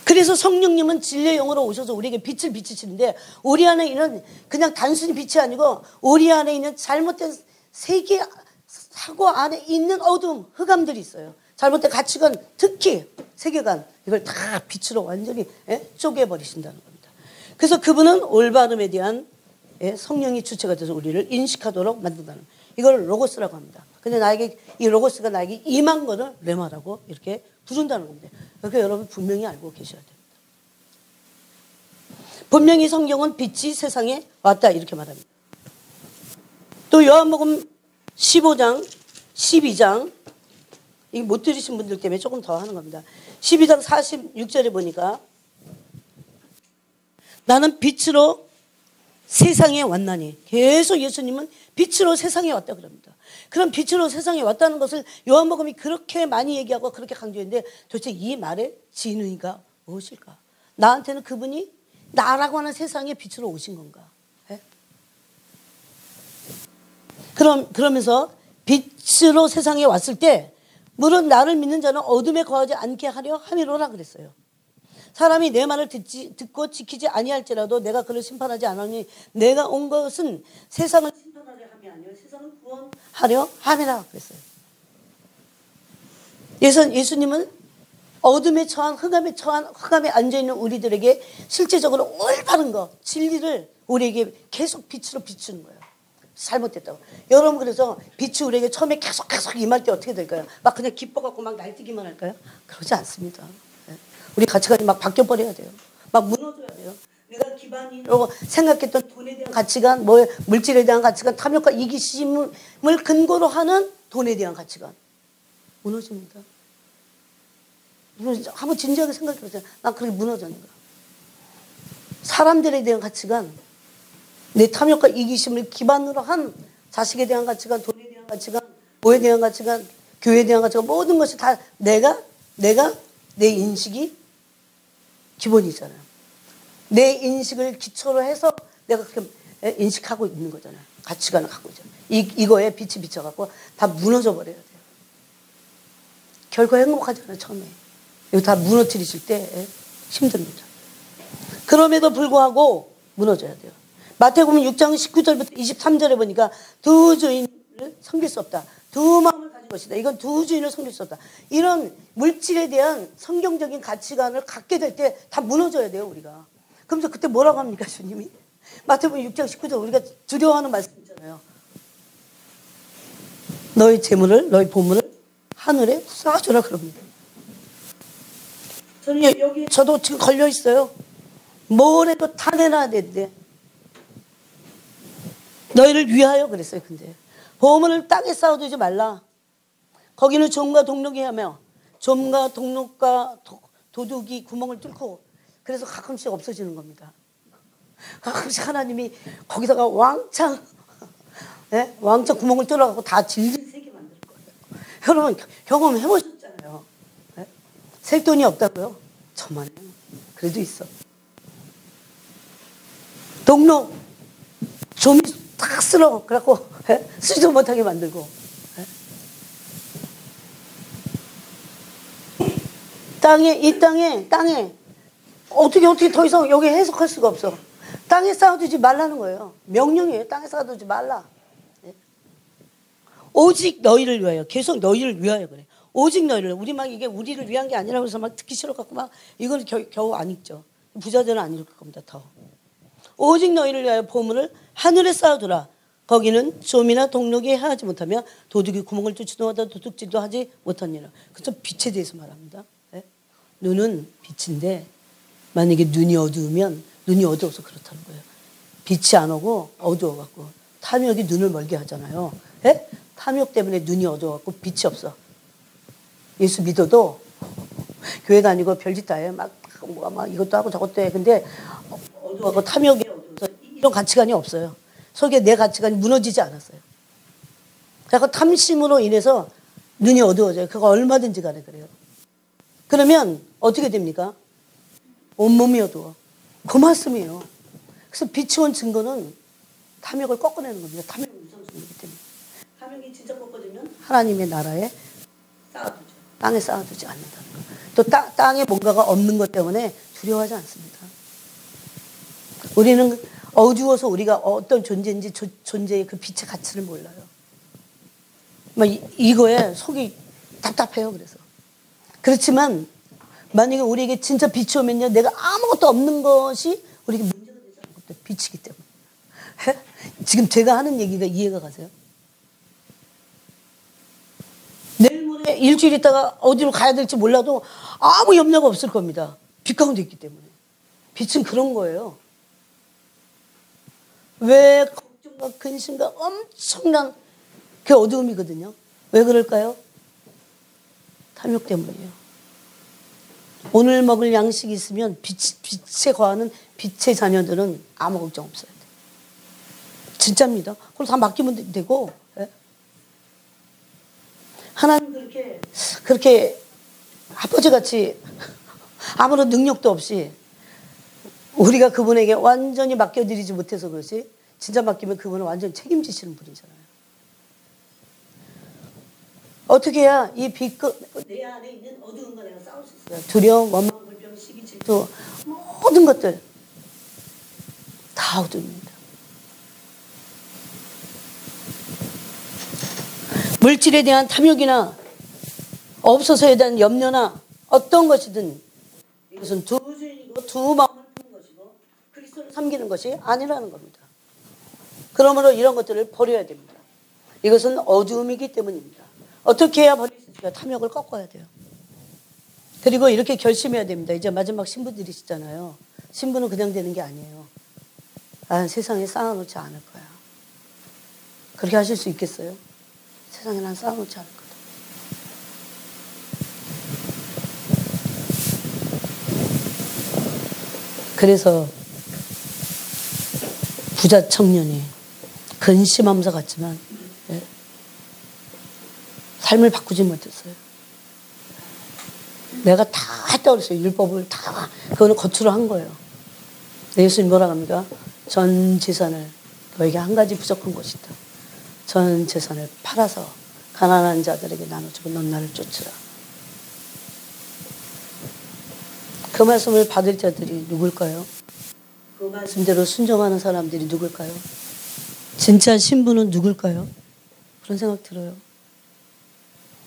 그래서 성령님은 진리의 영으로 오셔서 우리에게 빛을 비추시는데 우리 안에 있는 그냥 단순히 빛이 아니고 우리 안에 있는 잘못된 세계 사고 안에 있는 어두움, 흑암들이 있어요. 잘못된 가치관, 특히 세계관 이걸 다 빛으로 완전히 쪼개버리신다는 겁니다. 그래서 그분은 올바름에 대한 성령이 주체가 돼서 우리를 인식하도록 만든다는 이걸 로고스라고 합니다. 근데 나에게 이 로고스가 나에게 임한 거를 레마라고 이렇게 부른다는 겁니다. 그러니까 여러분 분명히 알고 계셔야 됩니다. 분명히 성경은 빛이 세상에 왔다 이렇게 말합니다. 또 요한복음 15장, 12장 이거 못 들으신 분들 때문에 조금 더 하는 겁니다. 12장 46절에 보니까 나는 빛으로 세상에 왔나니 계속 예수님은 빛으로 세상에 왔다 그럽니다. 그럼 빛으로 세상에 왔다는 것을 요한복음이 그렇게 많이 얘기하고 그렇게 강조했는데 도대체 이 말의 진의가 무엇일까? 나한테는 그분이 나라고 하는 세상에 빛으로 오신 건가? 네? 그러면서 빛으로 세상에 왔을 때 물론 나를 믿는 자는 어둠에 거하지 않게 하려 함이로라 그랬어요. 사람이 내 말을 듣고 지키지 아니할지라도 내가 그를 심판하지 않으니 내가 온 것은 세상을 심판하려 함이 아니라 세상을 구원하려 함이라 그랬어요. 예수님은 어둠에 처한 흑암에 앉아있는 우리들에게 실제적으로 올바른 것, 진리를 우리에게 계속 빛으로 비추는 거예요. 잘못됐다고. 여러분 그래서 빛이 우리에게 처음에 계속 임할 때 어떻게 될까요? 막 그냥 기뻐갖고 막 날뛰기만 할까요? 그러지 않습니다. 우리 가치관이 막 바뀌어버려야 돼요. 막 무너져야 돼요. 우리가 기반이라고 생각했던 돈에 대한 가치관, 물질에 대한 가치관, 탐욕과 이기심을 근거로 하는 돈에 대한 가치관. 무너집니다. 한번 진지하게 생각해보세요. 난 그렇게 무너졌는가. 사람들에 대한 가치관, 내 탐욕과 이기심을 기반으로 한 자식에 대한 가치관, 돈에 대한 가치관, 뭐에 대한 가치관, 교회에 대한 가치관, 모든 것이 다 내가 내 인식이 기본이잖아요. 내 인식을 기초로 해서 내가 그렇게 인식하고 있는 거잖아요. 가치관을 갖고 있잖아요. 이거에 빛이 비춰갖고 다 무너져 버려야 돼요. 결코 행복하잖아요, 처음에. 이거 다 무너뜨리실 때 힘듭니다. 그럼에도 불구하고 무너져야 돼요. 마태복음 6장 19절부터 23절에 보니까 두 주인을 섬길 수 없다. 두 마음을 가진 것이다. 이건 두 주인을 섬길 수 없다. 이런 물질에 대한 성경적인 가치관을 갖게 될 때 다 무너져야 돼요, 우리가. 그러면서 그때 뭐라고 합니까, 주님이? 마태복음 6장 19절 우리가 두려워하는 말씀 있잖아요. 너희 재물을, 너희 보물을 하늘에 쌓아주라 그럽니다. 저는 여기 저도 지금 걸려 있어요. 뭘 해도 다 내놔야 되는데. 너희를 위하여 그랬어요. 근데 보물을 땅에 쌓아두지 말라. 거기는 좀과 동록이 하며 좀과 동록과 도둑이 구멍을 뚫고 그래서 가끔씩 없어지는 겁니다. 가끔씩 하나님이 거기다가 왕창 구멍을 뚫어갖고 다 질질 새게 만들 거예요. 여러분 경험해 보셨잖아요. 셀 돈이 없다고요? 저만요. 그래도 있어. 동록 좀이 탁 쓸어 그래갖고 쓰지도 못하게 만들고 이 땅에 어떻게 더 이상 여기 해석할 수가 없어. 땅에 쌓아두지 말라는 거예요. 명령이에요. 땅에 쌓아두지 말라. 오직 너희를 위하여. 계속 너희를 위하여 그래. 오직 너희를. 우리 막 이게 우리를 위한 게 아니라고 해서 막 듣기 싫어갖고 막 이건 겨우 안 읽죠. 부자들은 안 읽을 겁니다. 더. 오직 너희를 위하여 보물을 하늘에 쌓아두라. 거기는 좀이나 동록이 해하지 못하며 도둑이 구멍을 뚫지도 못하고 도둑질도 하지 못하니라. 그래서 빛에 대해서 말합니다. 눈은 빛인데 만약에 눈이 어두우면 눈이 어두워서 그렇다는 거예요. 빛이 안 오고 어두워갖고 탐욕이 눈을 멀게 하잖아요. 탐욕 때문에 눈이 어두워갖고 빛이 없어. 예수 믿어도 교회 다니고 별짓 다 해. 막 이것도 하고 저것도 해. 근데 어두워갖고 탐욕이 어두워서 이런 가치관이 없어요. 속에 내 가치관이 무너지지 않았어요. 그래서 탐심으로 인해서 눈이 어두워져요. 그거 얼마든지 간에 그래요. 그러면 어떻게 됩니까? 온몸이 어두워. 그 말씀이에요. 그래서 빛이 온 증거는 탐욕을 꺾어내는 겁니다. 탐욕은 우선순위이기 때문에. 탐욕이 진짜 꺾어지면 하나님의 나라에 쌓아두죠. 땅에 쌓아두지 않는다는 거. 또 땅에 뭔가가 없는 것 때문에 두려워하지 않습니다. 우리는 어두워서 우리가 어떤 존재인지 존재의 그 빛의 가치를 몰라요. 막 이거에 속이 답답해요. 그래서. 그렇지만 만약에 우리에게 진짜 빛이 오면요, 내가 아무것도 없는 것이 우리에게 문제가 되지 않는 것도 빛이기 때문에. 지금 제가 하는 얘기가 이해가 가세요? 내일 모레 일주일 있다가 어디로 가야 될지 몰라도 아무 염려가 없을 겁니다. 빛 가운데 있기 때문에. 빛은 그런 거예요. 왜 걱정과 근심과 엄청난 그 어두움이거든요. 왜 그럴까요? 탐욕 때문이에요. 오늘 먹을 양식이 있으면 빛에 거하는 빛의 자녀들은 아무 걱정 없어야 돼. 진짜입니다. 그걸 다 맡기면 되고. 예? 하나님 그렇게 아버지같이 아무런 능력도 없이 우리가 그분에게 완전히 맡겨드리지 못해서 그렇지, 진짜 맡기면 그분은 완전히 책임지시는 분이잖아요. 어떻게 해야 이 빛과 내 안에 있는 어두움과 내가 싸울 수 있어요? 두려움, 원망, 불평, 시기, 질투, 모든 것들 다 어두움입니다. 물질에 대한 탐욕이나 없어서에 대한 염려나 어떤 것이든 이것은 두 주인이고 두 마음을 푸는 것이고 그리스도를 섬기는 것이 아니라는 겁니다. 그러므로 이런 것들을 버려야 됩니다. 이것은 어두움이기 때문입니다. 어떻게 해야 버릴 수 있을까요? 탐욕을 꺾어야 돼요. 그리고 이렇게 결심해야 됩니다. 이제 마지막 신부들이시잖아요. 신부는 그냥 되는 게 아니에요. 난 세상에 쌓아놓지 않을 거야. 그렇게 하실 수 있겠어요? 세상에 난 쌓아놓지 않을 거다. 그래서 부자 청년이 근심하면서 갔지만 삶을 바꾸지 못했어요. 내가 다 했다고 그랬어요. 율법을 다. 그거는 겉으로 한 거예요. 예수님 뭐라 합니까? 전 재산을 너에게 한 가지 부족한 것이 있다. 전 재산을 팔아서 가난한 자들에게 나눠주고 넌 나를 쫓으라. 그 말씀을 받을 자들이 누굴까요? 그 말씀대로 순종하는 사람들이 누굴까요? 진짜 신부는 누굴까요? 그런 생각 들어요.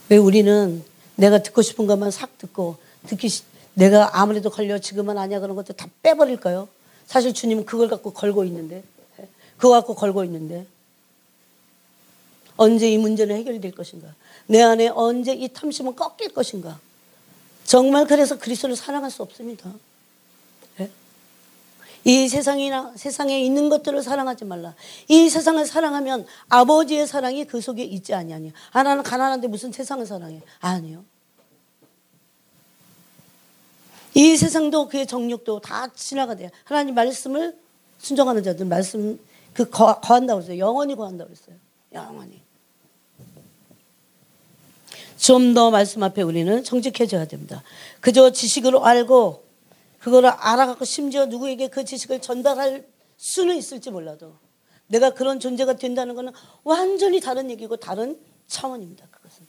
왜 우리는 내가 듣고 싶은 것만 싹 듣고 내가 아무래도 걸려 지금은 아니야 그런 것도 다 빼버릴까요? 사실 주님은 그걸 갖고 걸고 있는데, 그거 갖고 걸고 있는데 언제 이 문제는 해결될 것인가? 내 안에 언제 이 탐심은 꺾일 것인가? 정말 그래서 그리스도를 사랑할 수 없습니다. 이 세상에 있는 것들을 사랑하지 말라. 이 세상을 사랑하면 아버지의 사랑이 그 속에 있지 아니하니. 나는 가난한데 무슨 세상을 사랑해? 아니요. 이 세상도 그의 정욕도 다 지나가대요. 하나님 말씀을 순종하는 자들 말씀 거한다고 했어요. 영원히 거한다고 했어요. 영원히. 좀 더 말씀 앞에 우리는 정직해져야 됩니다. 그저 지식으로 알고 그거를 알아갖고 심지어 누구에게 그 지식을 전달할 수는 있을지 몰라도 내가 그런 존재가 된다는 것은 완전히 다른 얘기고 다른 차원입니다. 그것은.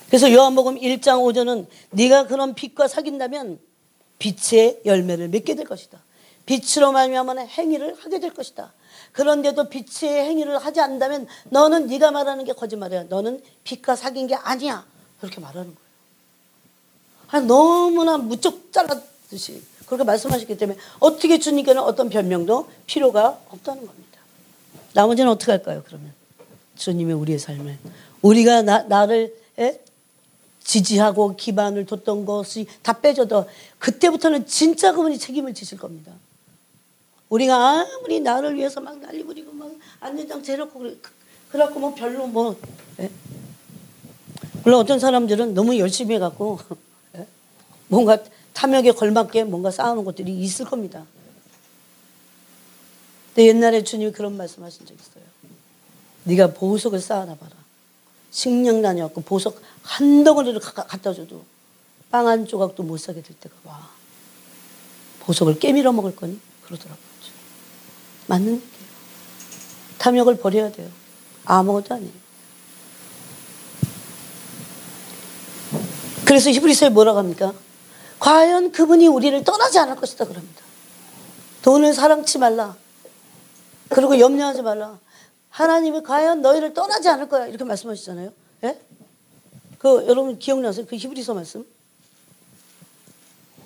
그래서 요한복음 1장 5절은 네가 그런 빛과 사귄다면 빛의 열매를 맺게 될 것이다. 빛으로 말미암아 행위를 하게 될 것이다. 그런데도 빛의 행위를 하지 않는다면 너는 네가 말하는 게 거짓말이야. 너는 빛과 사귄 게 아니야. 그렇게 말하는 거예요. 너무나 무척 잘랐듯이 그렇게 말씀하셨기 때문에 어떻게 주님께는 어떤 변명도 필요가 없다는 겁니다. 나머지는 어떻게 할까요? 그러면 주님의 우리의 삶을 우리가 나를 지지하고 기반을 뒀던 것이 다 빼져도 그때부터는 진짜 그분이 책임을 지실 겁니다. 우리가 아무리 나를 위해서 막 난리 부리고 막 안전장치 해놓고 그래갖고 뭐 별로 뭐 물론 어떤 사람들은 너무 열심히 해갖고 뭔가 탐욕에 걸맞게 뭔가 쌓아놓은 것들이 있을 겁니다. 근데 옛날에 주님이 그런 말씀하신 적 있어요. 네가 보석을 쌓아놔봐라. 식량난이 왔고 보석 한 덩어리를 갖다 줘도 빵 한 조각도 못 사게 될 때가 와. 보석을 깨밀어 먹을 거니? 그러더라고요. 맞는 얘기예요. 탐욕을 버려야 돼요. 아무것도 아니에요. 그래서 히브리서에 뭐라고 합니까? 과연 그분이 우리를 떠나지 않을 것이다 그럽니다. 돈을 사랑치 말라. 그리고 염려하지 말라. 하나님이 과연 너희를 떠나지 않을 거야. 이렇게 말씀하시잖아요. 예? 여러분 기억나세요? 그 히브리서 말씀?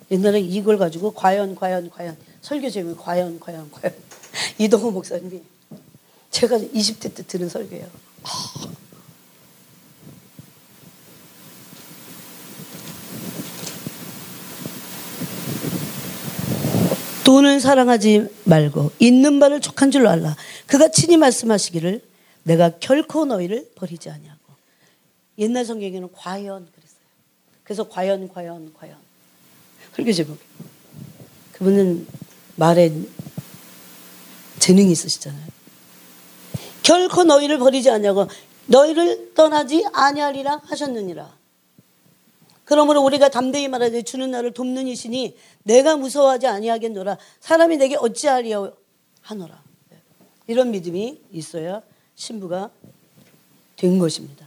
옛날에 이걸 가지고 과연 설교 제목이 과연 이동호 목사님이 제가 20대 때 들은 설교예요. 돈을 사랑하지 말고 있는 바를 족한 줄로 알라. 그가 친히 말씀하시기를 내가 결코 너희를 버리지 아니하고. 옛날 성경에는 과연 그랬어요. 그래서 과연 설교 제목이. 그분은 말에 재능이 있으시잖아요. 결코 너희를 버리지 아니하고 너희를 떠나지 아니하리라 하셨느니라. 그러므로 우리가 담대히 말하되 주는 나를 돕는 이시니 내가 무서워하지 아니하겠노라. 사람이 내게 어찌하리요 하노라. 이런 믿음이 있어야 신부가 된 것입니다.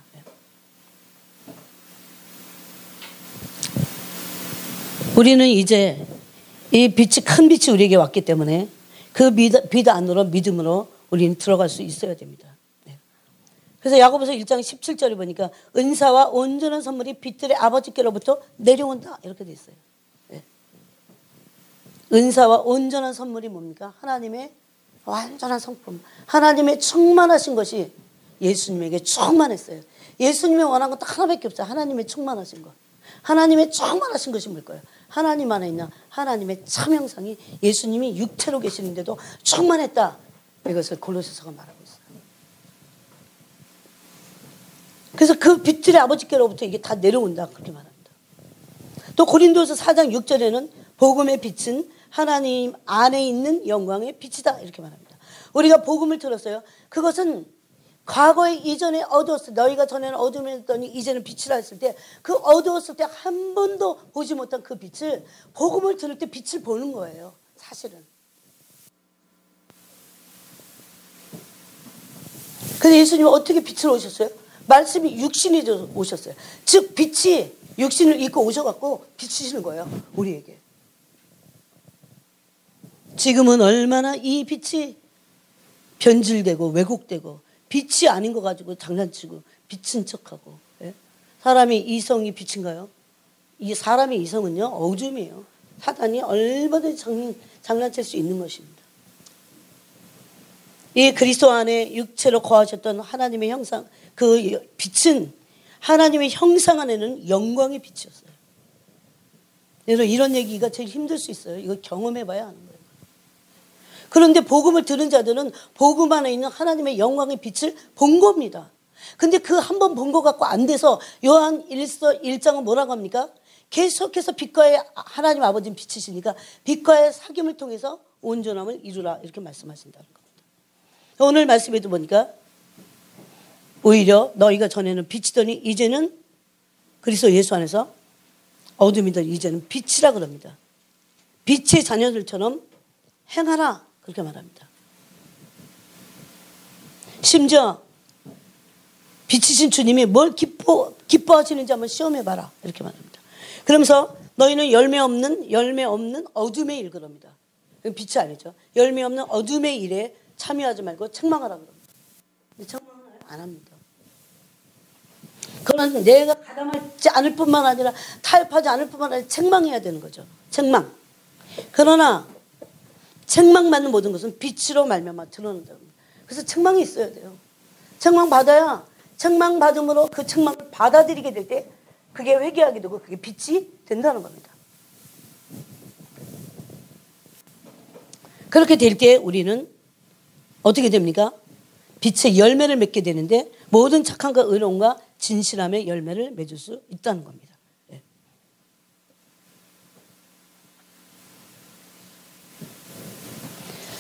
우리는 이제 이 빛이 큰 빛이 우리에게 왔기 때문에 그 빛 안으로 믿음으로 우리는 들어갈 수 있어야 됩니다. 그래서 야고보서 1장 17절에 보니까 은사와 온전한 선물이 빛들의 아버지께로부터 내려온다 이렇게 돼 있어요. 은사와 온전한 선물이 뭡니까? 하나님의 완전한 성품, 하나님의 충만하신 것이 예수님에게 충만했어요. 예수님이 원한 건 딱 하나밖에 없어요. 하나님의 충만하신 것. 하나님의 충만하신 것이 뭘까요? 하나님 안에 있는 하나님의 참 형상이 예수님이 육체로 계시는데도 충만했다. 이것을 골로새서가 말하고 있어요. 그래서 그 빛들의 아버지께로부터 이게 다 내려온다 그렇게 말합니다. 또 고린도서 4장 6절에는 복음의 빛은 하나님 안에 있는 영광의 빛이다 이렇게 말합니다. 우리가 복음을 들었어요. 그것은 과거에 이전에 어두웠을 때 너희가 전에는 어둠이었더니 이제는 빛이라 했을 때 그 어두웠을 때 한 번도 보지 못한 그 빛을 복음을 들을 때 빛을 보는 거예요. 사실은. 근데 예수님은 어떻게 빛을 오셨어요? 말씀이 육신이 오셨어요. 즉 빛이 육신을 입고 오셔갖고 비추시는 거예요. 우리에게. 지금은 얼마나 이 빛이 변질되고 왜곡되고 빛이 아닌 거 가지고 장난치고 빛은 척하고. 예? 사람이 이성이 빛인가요? 이 사람의 이성은요 어둠이에요. 사단이 얼마든지 장난칠 수 있는 것입니다. 이 그리스도 안에 육체로 거하셨던 하나님의 형상, 그 빛은 하나님의 형상 안에는 영광의 빛이었어요. 그래서 이런 얘기가 제일 힘들 수 있어요. 이거 경험해봐야 하는 거예요. 그런데 복음을 들은 자들은 복음 안에 있는 하나님의 영광의 빛을 본 겁니다. 근데 그 한 번 본 것 갖고 안 돼서 요한 1장은 뭐라고 합니까? 계속해서 빛과의 하나님 아버지는 빛이시니까 빛과의 사귐을 통해서 온전함을 이루라 이렇게 말씀하신다는 겁니다. 오늘 말씀에도 보니까 오히려 너희가 전에는 빛이더니 이제는 그리스도 예수 안에서 어둠이더니 이제는 빛이라 그럽니다. 빛의 자녀들처럼 행하라 그렇게 말합니다. 심지어 빛이신 주님이 뭘 기뻐하시는지 한번 시험해봐라 이렇게 말합니다. 그러면서 너희는 열매 없는 어둠의 일 그럽니다. 빛이 아니죠. 열매 없는 어둠의 일에 참여하지 말고 책망하라 그럽니다. 근데 책망을 안 합니다. 그러나 내가 가담하지 않을 뿐만 아니라 타협하지 않을 뿐만 아니라 책망해야 되는 거죠. 책망. 그러나 책망받는 모든 것은 빛으로 말미암아 드러난다. 그래서 책망이 있어야 돼요. 책망받아야 책망받음으로 그 책망을 받아들이게 될 때 그게 회개하게 되고 그게 빛이 된다는 겁니다. 그렇게 될 때 우리는 어떻게 됩니까? 빛의 열매를 맺게 되는데 모든 착함과 의로움과 진실함의 열매를 맺을 수 있다는 겁니다. 네.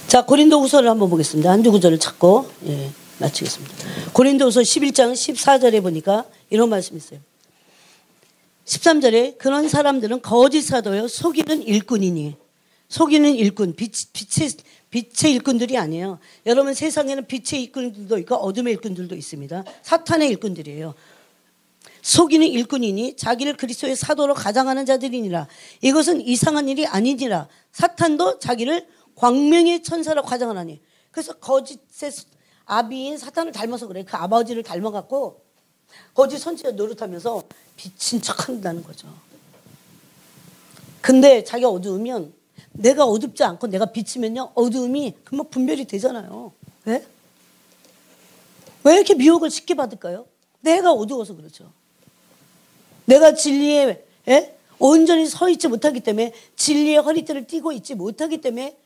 자, 고린도후서를 한번 보겠습니다. 한두 구절을 찾고 마치겠습니다. 고린도후서 11장 14절에 보니까 이런 말씀이 있어요. 13절에 그런 사람들은 거짓 사도요 속이는 일꾼이니 속이는 일꾼, 빛의 일꾼들이 아니에요. 여러분 세상에는 빛의 일꾼들도 있고 어둠의 일꾼들도 있습니다. 사탄의 일꾼들이에요. 속이는 일꾼이니 자기를 그리스도의 사도로 가장하는 자들이니라. 이것은 이상한 일이 아니니라. 사탄도 자기를 광명의 천사로 가장하나니. 그래서 거짓의 아비인 사탄을 닮아서 그래. 그 아버지를 닮아갖고 거짓 선지자 노릇하면서 빛인 척한다는 거죠. 근데 자기가 어두우면, 내가 어둡지 않고 내가 비치면요, 어두움이 금방 분별이 되잖아요. 왜? 왜 이렇게 미혹을 쉽게 받을까요? 내가 어두워서 그렇죠. 내가 진리에 온전히 서 있지 못하기 때문에, 진리의 허리띠를 띠고 있지 못하기 때문에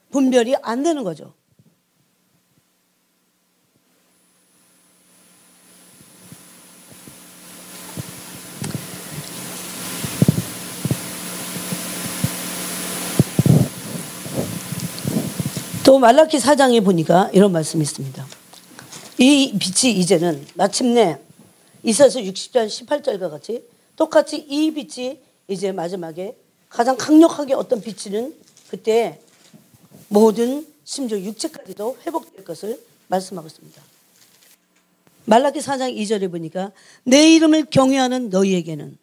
분별이 안 되는 거죠. 또 말라기 4장에 보니까 이런 말씀이 있습니다. 이 빛이 이제는 마침내 이사야서 60장 18절과 같이 똑같이 이 빛이 이제 마지막에 가장 강력하게 어떤 빛이는 그때 모든 심지어 육체까지도 회복될 것을 말씀하고 있습니다. 말라기 4장 2절에 보니까 내 이름을 경외하는 너희에게는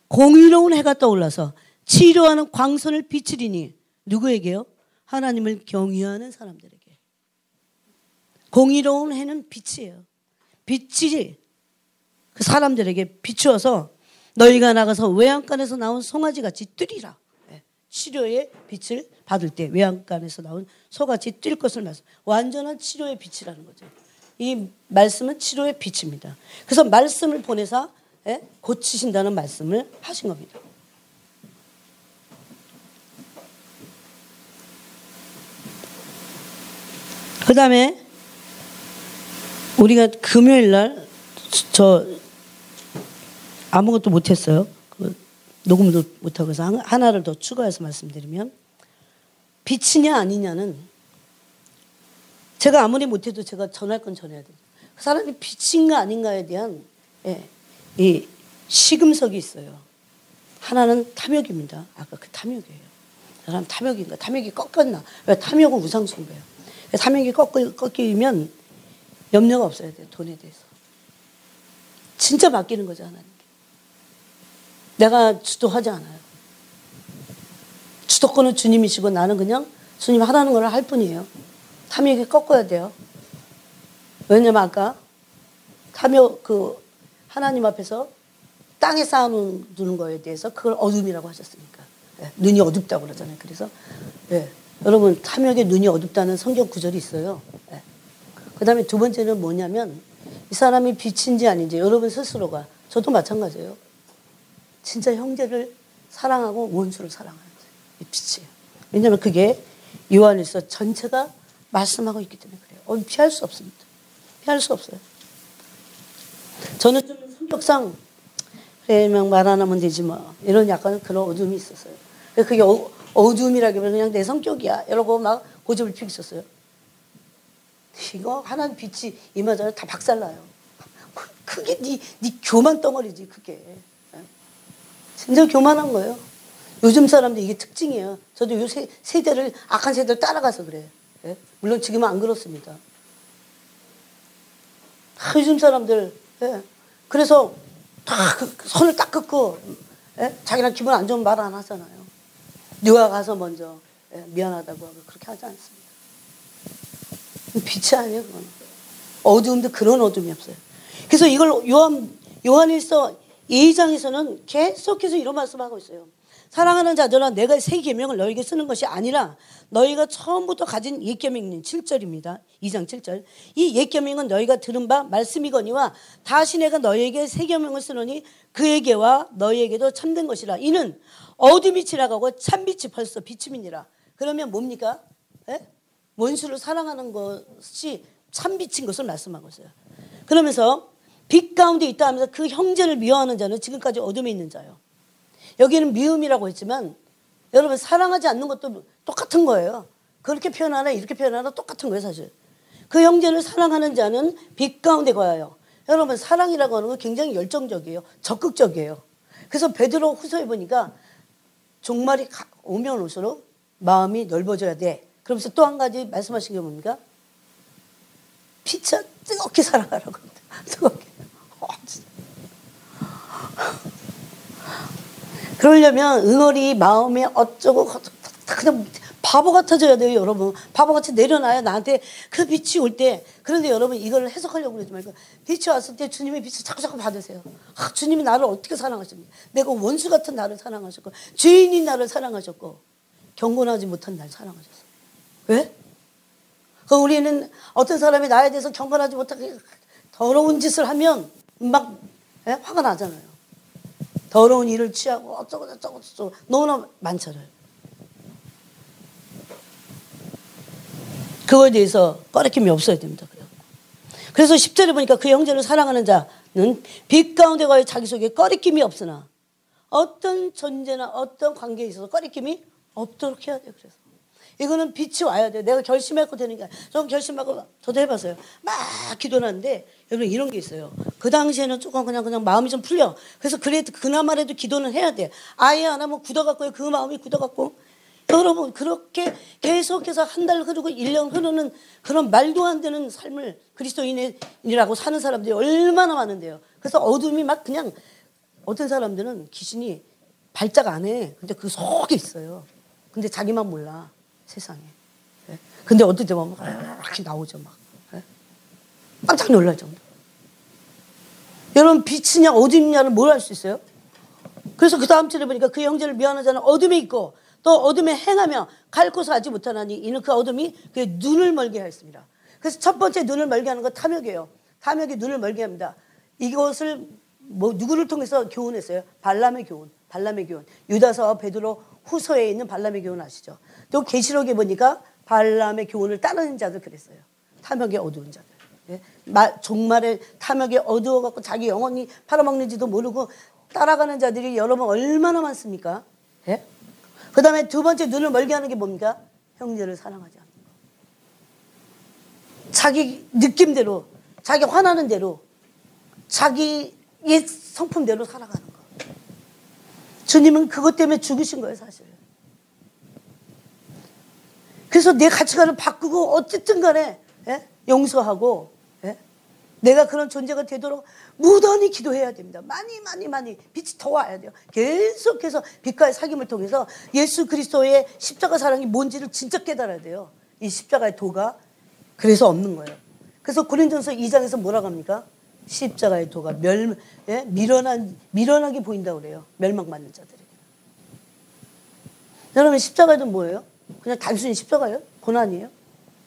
공의로운 해가 떠올라서 치료하는 광선을 비추리니. 누구에게요? 하나님을 경외하는 사람들에게. 공의로운 해는 빛이에요. 빛이 그 사람들에게 비추어서 너희가 나가서 외양간에서 나온 송아지같이 뛰리라. 치료의 빛을 받을 때 외양간에서 나온 소같이 뛸 것을 말씀. 완전한 치료의 빛이라는 거죠. 이 말씀은 치료의 빛입니다. 그래서 말씀을 보내서 고치신다는 말씀을 하신 겁니다. 그 다음에 우리가 금요일 날 저 아무것도 못했어요. 녹음도 못하고 해서 하나를 더 추가해서 말씀드리면, 빛이냐 아니냐는 제가 아무리 못해도 제가 전할 건 전해야 돼요. 그 사람이 빛인가 아닌가에 대한 이 시금석이 있어요. 하나는 탐욕입니다. 아까 그 탐욕이에요. 사람 탐욕인가? 탐욕이 꺾였나? 왜? 탐욕은 우상숭배예요. 탐욕이 꺾이면 염려가 없어야 돼요. 돈에 대해서. 진짜 맡기는 거죠, 하나님께. 내가 주도하지 않아요. 주도권은 주님이시고 나는 그냥 주님 하라는 걸 할 뿐이에요. 탐욕이 꺾어야 돼요. 왜냐면 아까 탐욕, 하나님 앞에서 땅에 쌓아두는 거에 대해서 그걸 어둠이라고 하셨으니까. 눈이 어둡다고 그러잖아요. 그래서 여러분, 탐욕에 눈이 어둡다는 성경 구절이 있어요. 그 다음에 두 번째는 뭐냐면, 이 사람이 빛인지 아닌지 여러분 스스로가, 저도 마찬가지예요. 진짜 형제를 사랑하고 원수를 사랑하는 이 빛이에요. 왜냐하면 그게 요한일서 전체가 말씀하고 있기 때문에 그래요. 피할 수 없습니다. 피할 수 없어요. 저는 좀 성격상 그냥 말 안 하면 되지 뭐 이런 약간 그런 어둠이 있었어요. 그게 어둠이라기보다 그냥 내 성격이야 이러고 막 고집을 피고 있었어요. 이거 하나님 빛이 임하잖아요. 다 박살나요. 그게 네 교만 덩어리지 그게. 진짜 교만한 거예요. 요즘 사람들 이게 특징이에요. 저도 요 세대를, 악한 세대를 따라가서 그래요. 물론 지금은 안 그렇습니다. 요즘 사람들 그래서 다 손을 딱 긋고 자기랑 기분 안 좋으면 말 안 하잖아요. 누가 가서 먼저 미안하다고 하고 그렇게 하지 않습니다. 빛이 아니에요. 그건. 어두움도 그런 어둠이 없어요. 그래서 이걸 요한일서 2장에서는 계속해서 이런 말씀하고 있어요. 사랑하는 자들아, 내가 새 계명을 너에게 쓰는 것이 아니라 너희가 처음부터 가진 옛 계명인 7절입니다. 2장 7절. 이 옛 계명은 너희가 들은 바 말씀이거니와 다시 내가 너희에게 새 계명을 쓰노니 그에게와 너희에게도 참된 것이라. 이는 어둠이 지나가고 참빛이 벌써 비침이니라. 그러면 뭡니까? 원수를 사랑하는 것이 참빛인 것을 말씀하고 있어요. 그러면서 빛 가운데 있다 하면서 그 형제를 미워하는 자는 지금까지 어둠에 있는 자요. 여기는 미움이라고 했지만 여러분 사랑하지 않는 것도 똑같은 거예요. 그렇게 표현하나 이렇게 표현하나 똑같은 거예요 사실. 그 형제를 사랑하는 자는 빛 가운데 거하여. 여러분 사랑이라고 하는 건 굉장히 열정적이에요. 적극적이에요. 그래서 베드로 후서에 보니까 종말이 오면 올수록 마음이 넓어져야 돼. 그러면서 또 한 가지 말씀하신 게 뭡니까? 피차 뜨겁게 사랑하라고 합니다. 뜨겁게. 그러려면 응어리 마음에 어쩌고 그냥 바보 같아져야 돼요, 여러분. 바보같이 내려놔야 나한테 그 빛이 올 때. 그런데 여러분 이걸 해석하려고 그러지 말고 빛이 왔을 때 주님의 빛을 자꾸 받으세요. 아, 주님이 나를 어떻게 사랑하십니까? 내가 원수 같은 나를 사랑하셨고 죄인인 나를 사랑하셨고 경건하지 못한 나를 사랑하셨어요. 왜? 그럼 우리는 어떤 사람이 나에 대해서 경건하지 못하게 더러운 짓을 하면 막 화가 나잖아요. 더러운 일을 취하고 어쩌고 너무나 많잖아요. 그거에 대해서 꺼리낌이 없어야 됩니다. 그래서 10절에 보니까 그 형제를 사랑하는 자는 빛 가운데 거의 자기 속에 꺼리낌이 없으나 어떤 존재나 어떤 관계에 있어서 꺼리낌이 없도록 해야 돼요. 그래서 이거는 빛이 와야 돼요. 내가 결심했고 되는 게 아니라 좀 결심하고 저도 해봤어요. 막 기도하는데 여러분 이런 게 있어요. 그 당시에는 조금 그냥 마음이 좀 풀려. 그래서 그래도 그나마라도 기도는 해야 돼. 아예 안 하면 굳어갖고 그 마음이 굳어갖고 여러분 그렇게 계속해서 한 달 흐르고 1년 흐르는 그런 말도 안 되는 삶을 그리스도인이라고 사는 사람들이 얼마나 많은데요. 그래서 어둠이 막 그냥 어떤 사람들은 귀신이 발작 안 해. 근데 그 속에 있어요. 근데 자기만 몰라. 세상에. 근데 어떨 때 보면 이렇게 나오죠. 막. 깜짝 놀랄 정도. 여러분 빛이냐 어둠이냐를 뭘 알 수 있어요? 그래서 그 다음 절에 보니까 그 형제를 미워하는 자는 어둠에 있고 또 어둠에 행하며 갈 곳을 알지 못하나니 이는 그 어둠이 그의 눈을 멀게 하였습니다. 그래서 첫 번째 눈을 멀게 하는 건 탐욕이에요. 탐욕이 눈을 멀게 합니다. 이것을 누구를 통해서 교훈했어요? 발람의 교훈. 유다서와 베드로 후서에 있는 발람의 교훈 아시죠? 또 계시록에 보니까 발람의 교훈을 따르는 자들 그랬어요. 탐욕에 어두운 자들. 종말에 탐욕에 어두워갖고 자기 영혼이 팔아먹는지도 모르고 따라가는 자들이 여러분 얼마나 많습니까? 그 다음에 두 번째 눈을 멀게 하는 게 뭡니까? 형제를 사랑하지 않는 거. 자기 느낌대로, 자기 화나는 대로, 자기의 성품대로 살아가는 거. 주님은 그것 때문에 죽으신 거예요, 사실. 그래서 내 가치관을 바꾸고 어쨌든 간에 용서하고 내가 그런 존재가 되도록 무던히 기도해야 됩니다. 많이 빛이 더 와야 돼요. 계속해서 빛과의 사귐을 통해서 예수 그리스도의 십자가 사랑이 뭔지를 진짜 깨달아야 돼요. 이 십자가의 도가 그래서 없는 거예요. 그래서 고린도전서 2장에서 뭐라고 합니까? 십자가의 도가 미련하게 보인다고 그래요. 멸망받는 자들에게. 여러분 십자가는 뭐예요? 그냥 단순히 십자가예요? 고난이에요?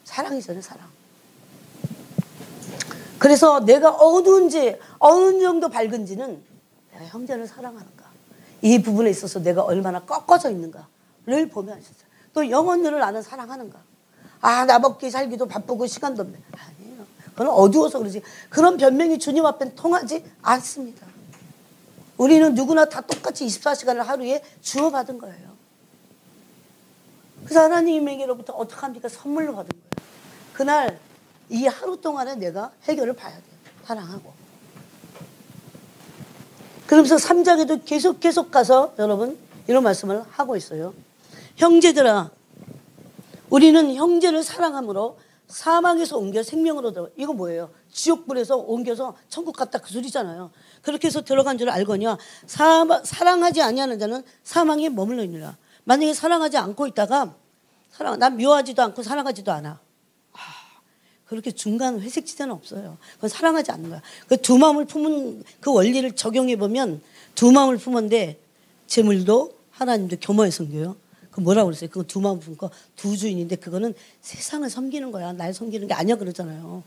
사랑이잖아요. 사랑. 그래서 내가 어두운지 어느 정도 밝은지는 내가 형제를 사랑하는가. 이 부분에 있어서 내가 얼마나 꺾어져 있는가를 보면 하셨어요. 또 영혼들을 나는 사랑하는가. 아, 나 먹기 살기도 바쁘고 시간도 없네. 아니에요. 그건 어두워서 그러지. 그런 변명이 주님 앞엔 통하지 않습니다. 우리는 누구나 다 똑같이 24시간을 하루에 주어받은 거예요. 그래서 하나님에게로부터 어떻게 합니까? 선물로 받은 거예요. 그날 이 하루 동안에 내가 해결을 봐야 돼요. 사랑하고. 그러면서 3장에도 계속 가서 여러분 이런 말씀을 하고 있어요. 형제들아, 우리는 형제를 사랑함으로 사망에서 옮겨 생명으로 들어. 이거 뭐예요? 지옥불에서 옮겨서 천국 갔다 그 소리잖아요. 그렇게 해서 들어간 줄 알거니와 사랑하지 아니하는 자는 사망에 머물러 있느라. 만약에 사랑하지 않고 있다가 난 미워하지도 않고 사랑하지도 않아. 그렇게 중간 회색지대는 없어요. 그건 사랑하지 않는 거야. 그 두 마음을 품은 그 원리를 적용해 보면 두 마음을 품었는데 재물도 하나님도 겸허히 섬겨요. 그 뭐라고 그랬어요? 그거 두 마음 품고 두 주인인데 그거는 세상을 섬기는 거야. 날 섬기는 게 아니야 그러잖아요.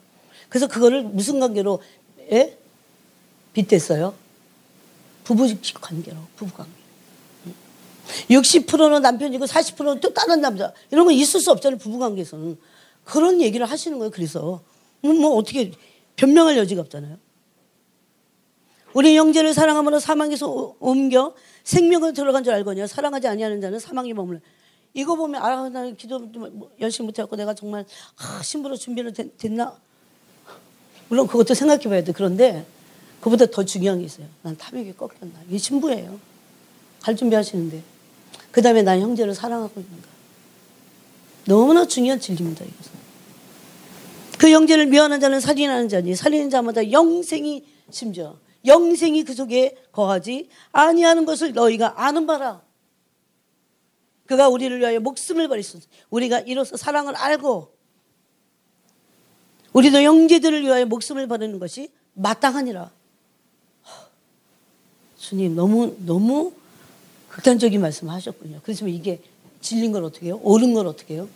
그래서 그거를 무슨 관계로 빗댔어요? 부부 관계로. 부부 관계. 60%는 남편이고 40%는 또 다른 남자. 이런 건 있을 수 없잖아요. 부부 관계에서는. 그런 얘기를 하시는 거예요. 그래서 뭐 어떻게 변명할 여지가 없잖아요. 우리 형제를 사랑함으로 사망에서 옮겨 생명으로 들어간 줄 알거니와 사랑하지 아니하는 자는 사망에 머물러. 이거 보면 나 기도 열심히 못해갖고 내가 정말 신부로 준비를 됐나? 물론 그것도 생각해봐야 돼. 그런데 그보다 더 중요한 게 있어요. 난 탐욕에 꺾였나. 이게 신부예요. 갈 준비하시는데 그 다음에 난 형제를 사랑하고 있는가. 너무나 중요한 진리입니다. 이것은. 그 형제를 미워하는 자는 살인하는 자니 살인하는 자마다 영생이 심지어 영생이 그 속에 거하지 아니하는 것을 너희가 아는 바라. 그가 우리를 위하여 목숨을 버리소서. 우리가 이로써 사랑을 알고 우리도 형제들을 위하여 목숨을 버리는 것이 마땅하니라. 주님 너무 극단적인 말씀을 하셨군요. 그렇지만 이게 진린 걸 어떻게 해요? 옳은 걸 어떻게 해요?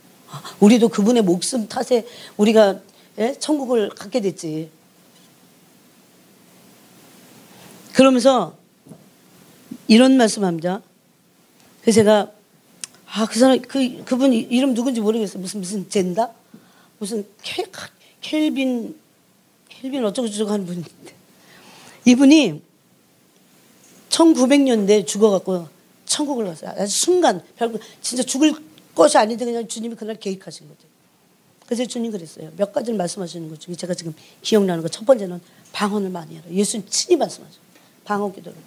우리도 그분의 목숨 탓에 우리가 천국을 갖게 됐지. 그러면서 이런 말씀합니다. 그래서 제가 그 사람 그분 이름 누군지 모르겠어요. 무슨 젠다? 무슨 켈빈 어쩌고 저쩌고 하는 분인데 이분이 1900년대에 죽어갖고 천국을 갔어요. 아주 순간 진짜 죽을 것이 아닌데 그냥 주님이 그날 계획하신 거죠. 그래서 주님 그랬어요. 몇 가지를 말씀하시는 것 중에 제가 지금 기억나는 거 첫 번째는 방언을 많이 해라. 예수님 친히 말씀하죠. 방언 기도를.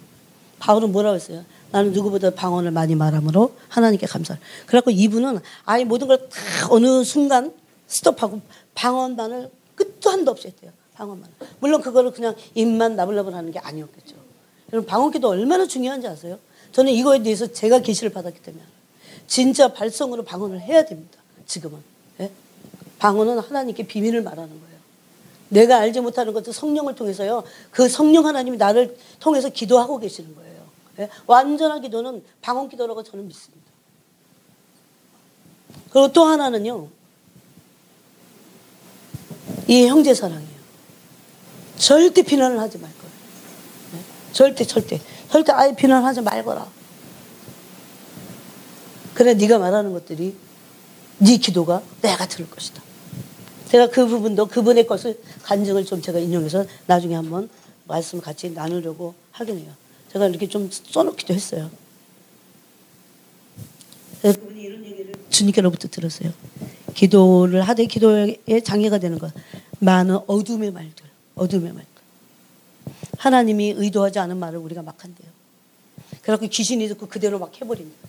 바울은 뭐라고 했어요? 나는 누구보다 방언을 많이 말함으로 하나님께 감사를. 그래갖고 이분은 아예 모든 걸 다 어느 순간 스톱하고 방언만을 끝도 한도 없이 했대요. 방언만. 물론 그거를 그냥 입만 나불나불 하는 게 아니었겠죠. 여러분 방언 기도 얼마나 중요한지 아세요? 저는 이거에 대해서 제가 계시를 받았기 때문에 진짜 발성으로 방언을 해야 됩니다. 지금은. 예? 방언은 하나님께 비밀을 말하는 거예요. 내가 알지 못하는 것도 성령을 통해서요. 그 성령 하나님이 나를 통해서 기도하고 계시는 거예요. 예? 완전한 기도는 방언 기도라고 저는 믿습니다. 그리고 또 하나는요. 이 형제 사랑이에요. 절대 비난을 하지 말 거예요. 예? 절대 아예 비난하지 말거라. 그래 네가 말하는 것들이 네 기도가 내가 들을 것이다. 제가 그 부분도 그분의 것을 간증을 좀 제가 인용해서 나중에 한번 말씀 같이 나누려고 하겠네요. 제가 이렇게 좀 써놓기도 했어요. 그분이 이런 얘기를 주님께로부터 들었어요. 기도를 하되 기도에 장애가 되는 것. 많은 어둠의 말들. 하나님이 의도하지 않은 말을 우리가 막 한대요. 그래갖고 귀신이 듣고 그대로 막 해버립니다.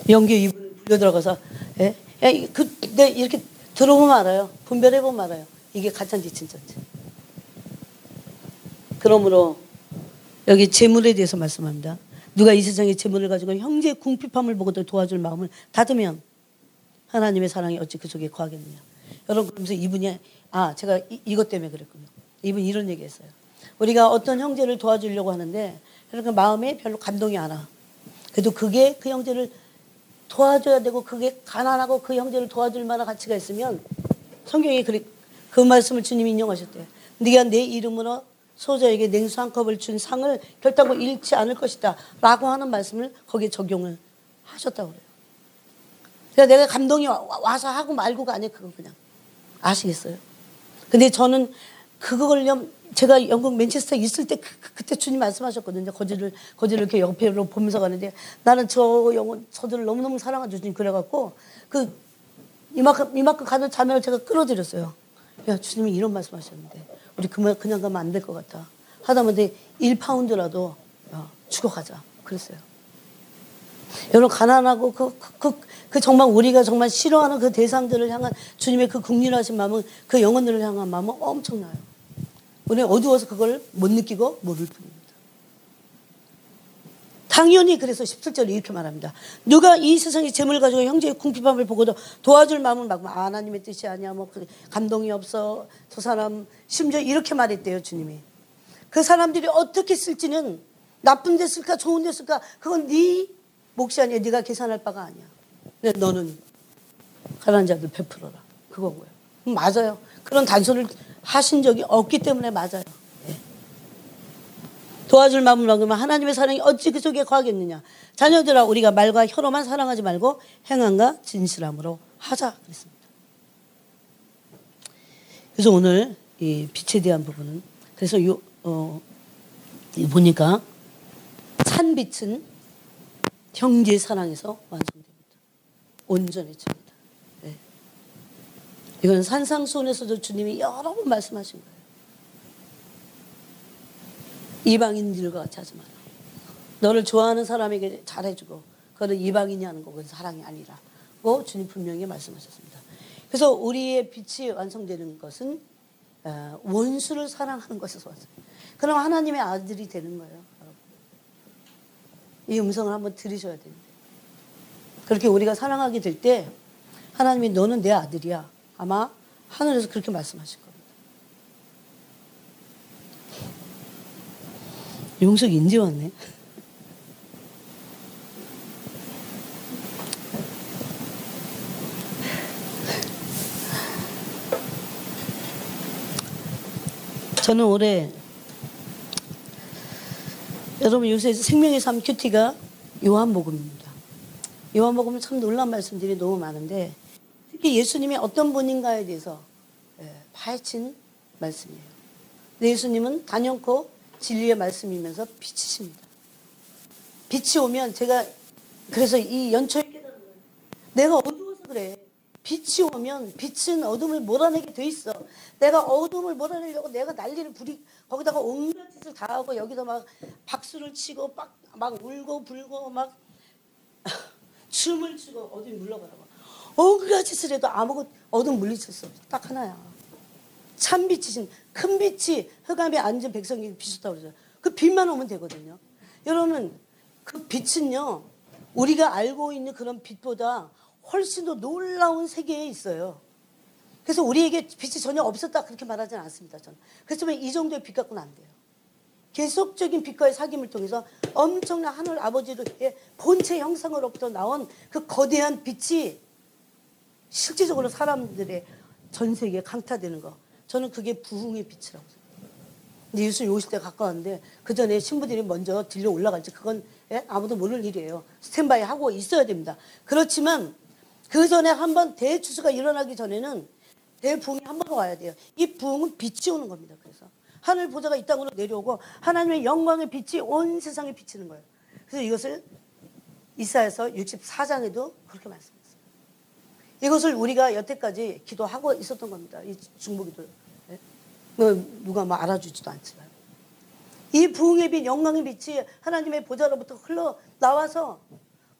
연기 이분 불려 들어가서 내 이렇게 들어보면 알아요. 분별해보면 알아요. 이게 가짜인지 진짜인지. 그러므로 여기 재물에 대해서 말씀합니다. 누가 이 세상에 재물을 가지고 형제의 궁핍함을 보고도 도와줄 마음을 닫으면 하나님의 사랑이 어찌 그 속에 거하겠느냐. 여러분 그러면서 이분이 제가 이것 때문에 그랬군요. 이분이 이런 얘기했어요. 우리가 어떤 형제를 도와주려고 하는데 그러니까 마음에 별로 감동이 안 와. 그래도 그게 그 형제를 도와줘야 되고 그게 가난하고 그 형제를 도와줄 만한 가치가 있으면 성경에 그 말씀을 주님이 인용하셨대요. 네가 내 이름으로 소자에게 냉수 한 컵을 준 상을 결단코 잃지 않을 것이다 라고 하는 말씀을 거기에 적용을 하셨다고 그래요. 그래서 내가 감동이 와서 하고 말고가 아니에요. 그건 그냥 아시겠어요? 근데 저는 그걸 제가 영국 맨체스터에 있을 때 그때 주님 말씀하셨거든요. 거지를 이렇게 옆에로 보면서 가는데 나는 저들을 너무너무 사랑하죠. 주님 그래갖고 이만큼 가는 자매를 제가 끌어들였어요. 야 주님이 이런 말씀하셨는데 우리 그냥 가면 안 될 것 같다. 하다못해 1파운드라도 죽어가자. 그랬어요. 여러분 가난하고 그 정말 우리가 정말 싫어하는 그 대상들을 향한 주님의 그 국률하신 마음은 그 영혼들을 향한 마음은 엄청나요. 우리는 어두워서 그걸 못 느끼고 모를 뿐입니다. 당연히 그래서 17절에 이렇게 말합니다. 누가 이 세상의 재물을 가지고 형제의 궁핍함을 보고도 도와줄 마음을 막 하나님의 뜻이 아니야 감동이 없어 저 사람 심지어 이렇게 말했대요. 주님이 그 사람들이 어떻게 쓸지는 나쁜 데 쓸까 좋은 데 쓸까 그건 네 몫이 아니야. 네가 계산할 바가 아니야. 근데 너는 가난한 자들 베풀어라. 그건 거예요. 맞아요. 그런 단서를 하신 적이 없기 때문에 맞아요. 네. 도와줄 마음을 먹으면 하나님의 사랑이 어찌 그 속에 거하겠느냐. 자녀들아 우리가 말과 혀로만 사랑하지 말고 행함과 진실함으로 하자 그랬습니다. 그래서 오늘 이 빛에 대한 부분은 그래서 보니까 찬빛은 형제 사랑에서 완성됩니다. 온전해집니다. 네. 이건 산상수훈에서도 주님이 여러 번 말씀하신 거예요. 이방인들과 같이 하지 마라. 너를 좋아하는 사람에게 잘해주고 그거는 이방인이 하는 거고 사랑이 아니라고 주님 분명히 말씀하셨습니다. 그래서 우리의 빛이 완성되는 것은 원수를 사랑하는 것에서 왔어요. 그럼 하나님의 아들이 되는 거예요. 여러분. 이 음성을 한번 들으셔야 되는데 그렇게 우리가 사랑하게 될 때 하나님이 너는 내 아들이야. 아마 하늘에서 그렇게 말씀하실 겁니다. 용석 인제 왔네. 저는 올해 여러분 요새 생명의 삶 큐티가 요한복음입니다. 요한복음은 참 놀라운 말씀들이 너무 많은데 특히 예수님이 어떤 분인가에 대해서 파헤친 말씀이에요. 예수님은 단연코 진리의 말씀이면서 빛이십니다. 빛이 오면 제가 그래서 이 연초에 깨달은 거예요. 내가 어두워서 그래. 빛이 오면 빛은 어둠을 몰아내게 돼 있어. 내가 어둠을 몰아내려고 내가 난리를 부리고 거기다가 온갖 짓을 다 하고 여기서 막 박수를 치고 막 울고 불고 막 춤을 추고 어둠이 물러가라고 온갖 짓을 해도 아무것도 어둠 물리칠 수 없어. 딱 하나야. 참 빛이신 큰 빛이 흑암에 앉은 백성에게 비쳤다고 그러죠. 그 빛만 오면 되거든요. 여러분 그 빛은요 우리가 알고 있는 그런 빛보다 훨씬 더 놀라운 세계에 있어요. 그래서 우리에게 빛이 전혀 없었다 그렇게 말하지는 않습니다. 저는. 그렇지만 이 정도의 빛 갖고는 안 돼요. 계속적인 빛과의 사귐을 통해서 엄청난 하늘 아버지의 본체 형상으로부터 나온 그 거대한 빛이 실질적으로 사람들의 전 세계에 강타되는 거. 저는 그게 부흥의 빛이라고 생각해요. 근데 예수님 오실 때가 가까웠는데 그 전에 신부들이 먼저 들려 올라갈지 그건 아무도 모를 일이에요. 스탠바이 하고 있어야 됩니다. 그렇지만 그 전에 한번 대추수가 일어나기 전에는 대부흥이 한 번 와야 돼요. 이 부흥은 빛이 오는 겁니다. 그래서 하늘 보좌가 이 땅으로 내려오고 하나님의 영광의 빛이 온 세상에 비치는 거예요. 그래서 이것을 이사야서 64장에도 그렇게 말씀했어요. 이것을 우리가 여태까지 기도하고 있었던 겁니다. 이 중보기도. 누가 뭐 알아주지도 않지만. 이 부흥의 빛, 영광의 빛이 하나님의 보좌로부터 흘러나와서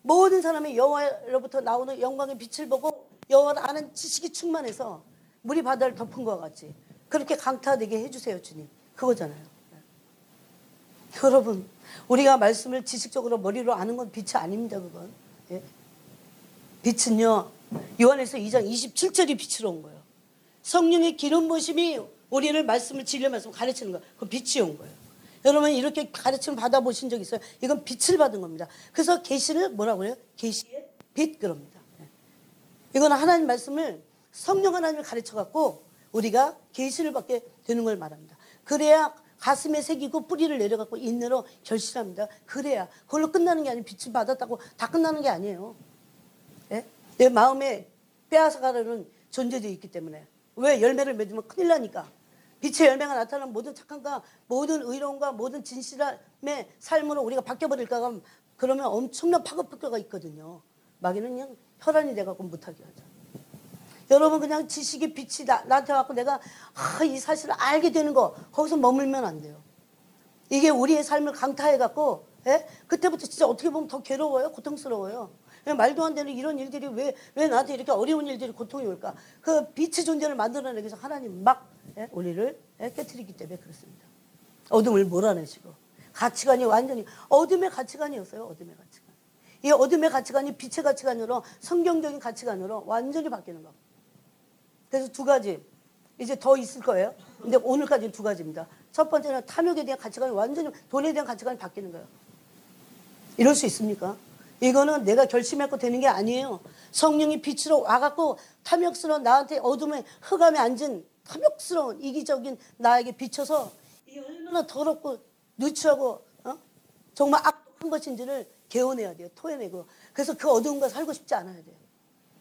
모든 사람이 여호와로부터 나오는 영광의 빛을 보고 여호와를 아는 지식이 충만해서 물이 바다를 덮은 것과 같이 그렇게 강타되게 해주세요. 주님. 그거잖아요. 여러분 우리가 말씀을 지식적으로 머리로 아는 건 빛이 아닙니다. 그건. 빛은요 요한에서 2장 27절이 빛으로 온 거예요. 성령의 기름 부으심이 우리를 말씀을 진리의 말씀을 가르치는 거예요. 그 빛이 온 거예요. 여러분 이렇게 가르침을 받아보신 적 있어요? 이건 빛을 받은 겁니다. 그래서 계시를 뭐라고 해요? 계시의 빛 그럽니다. 이건 하나님 말씀을 성령 하나님을 가르쳐갖고 우리가 계시를 받게 되는 걸 말합니다. 그래야 가슴에 새기고 뿌리를 내려갖고 인내로 결실합니다. 그래야 그걸로 끝나는 게 아니고 빛을 받았다고 다 끝나는 게 아니에요. 내 마음에 빼앗아가려는 존재도 있기 때문에 왜 열매를 맺으면 큰일 나니까 빛의 열매가 나타나는 모든 착함과 모든 의로움과 모든 진실함의 삶으로 우리가 바뀌어버릴까 그러면 엄청난 파급효과가 있거든요. 마귀는 그냥 혈안이 돼갖고 못하게 하죠. 여러분 그냥 지식의 빛이 나한테 와서 내가 이 사실을 알게 되는 거 거기서 머물면 안 돼요. 이게 우리의 삶을 강타해갖고 그때부터 진짜 어떻게 보면 더 괴로워요. 고통스러워요. 말도 안 되는 이런 일들이 왜 나한테 이렇게 어려운 일들이 고통이 올까. 그 빛의 존재를 만들어내기 위해서 하나님 막 우리를 깨트리기 때문에 그렇습니다. 어둠을 몰아내시고 가치관이 완전히 어둠의 가치관이었어요. 어둠의 가치관. 이 어둠의 가치관이 빛의 가치관으로 성경적인 가치관으로 완전히 바뀌는 거. 그래서 두 가지 이제 더 있을 거예요. 근데 오늘까지는 두 가지입니다. 첫 번째는 탐욕에 대한 가치관이 완전히 돈에 대한 가치관이 바뀌는 거예요. 이럴 수 있습니까? 이거는 내가 결심했고 되는 게 아니에요. 성령이 빛으로 와갖고 탐욕스러운 나한테 어둠에 흑암에 앉은 탐욕스러운 이기적인 나에게 비춰서 이게 얼마나 더럽고 누추하고 정말 악한 것인지를 개어내야 돼요. 토해내고. 그래서 그 어두움과 살고 싶지 않아야 돼요.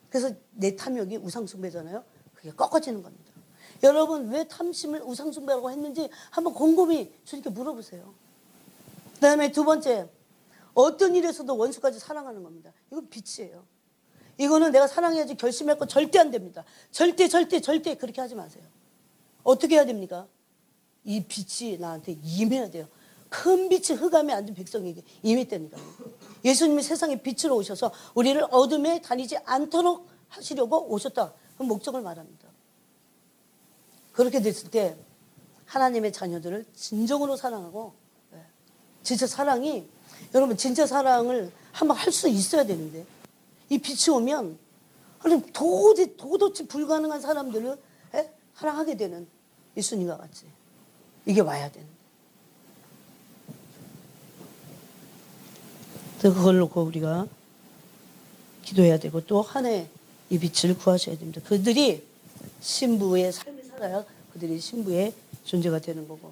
그래서 내 탐욕이 우상숭배잖아요. 그게 꺾어지는 겁니다. 여러분 왜 탐심을 우상숭배라고 했는지 한번 곰곰이 주님께 물어보세요. 그 다음에 두 번째 어떤 일에서도 원수까지 사랑하는 겁니다. 이건 빛이에요. 이거는 내가 사랑해야지 결심했고 절대 안 됩니다. 절대 그렇게 하지 마세요. 어떻게 해야 됩니까? 이 빛이 나한테 임해야 돼요. 큰 빛이 흑암에 앉은 백성에게 임했다니까요. 예수님이 세상에 빛으로 오셔서 우리를 어둠에 다니지 않도록 하시려고 오셨다. 그 목적을 말합니다. 그렇게 됐을 때 하나님의 자녀들을 진정으로 사랑하고, 진짜 사랑이, 여러분 진짜 사랑을 한번 할 수 있어야 되는데, 이 빛이 오면 도저히 불가능한 사람들을 사랑하게 되는 예수님과 같이 이게 와야 되는데, 그걸 놓고 우리가 기도해야 되고, 또 한 해 이 빛을 구하셔야 됩니다. 그들이 신부의 삶을 살아야 그들이 신부의 존재가 되는 거고,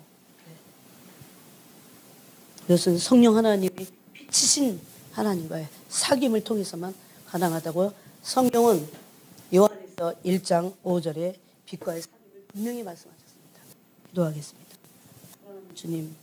그것은 성령 하나님이 빛이신 하나님과의 사귐을 통해서만 가능하다고 성경은 요한에서 1장 5절에 빛과의 사귐을 분명히 말씀하셨습니다. 기도하겠습니다. 주님,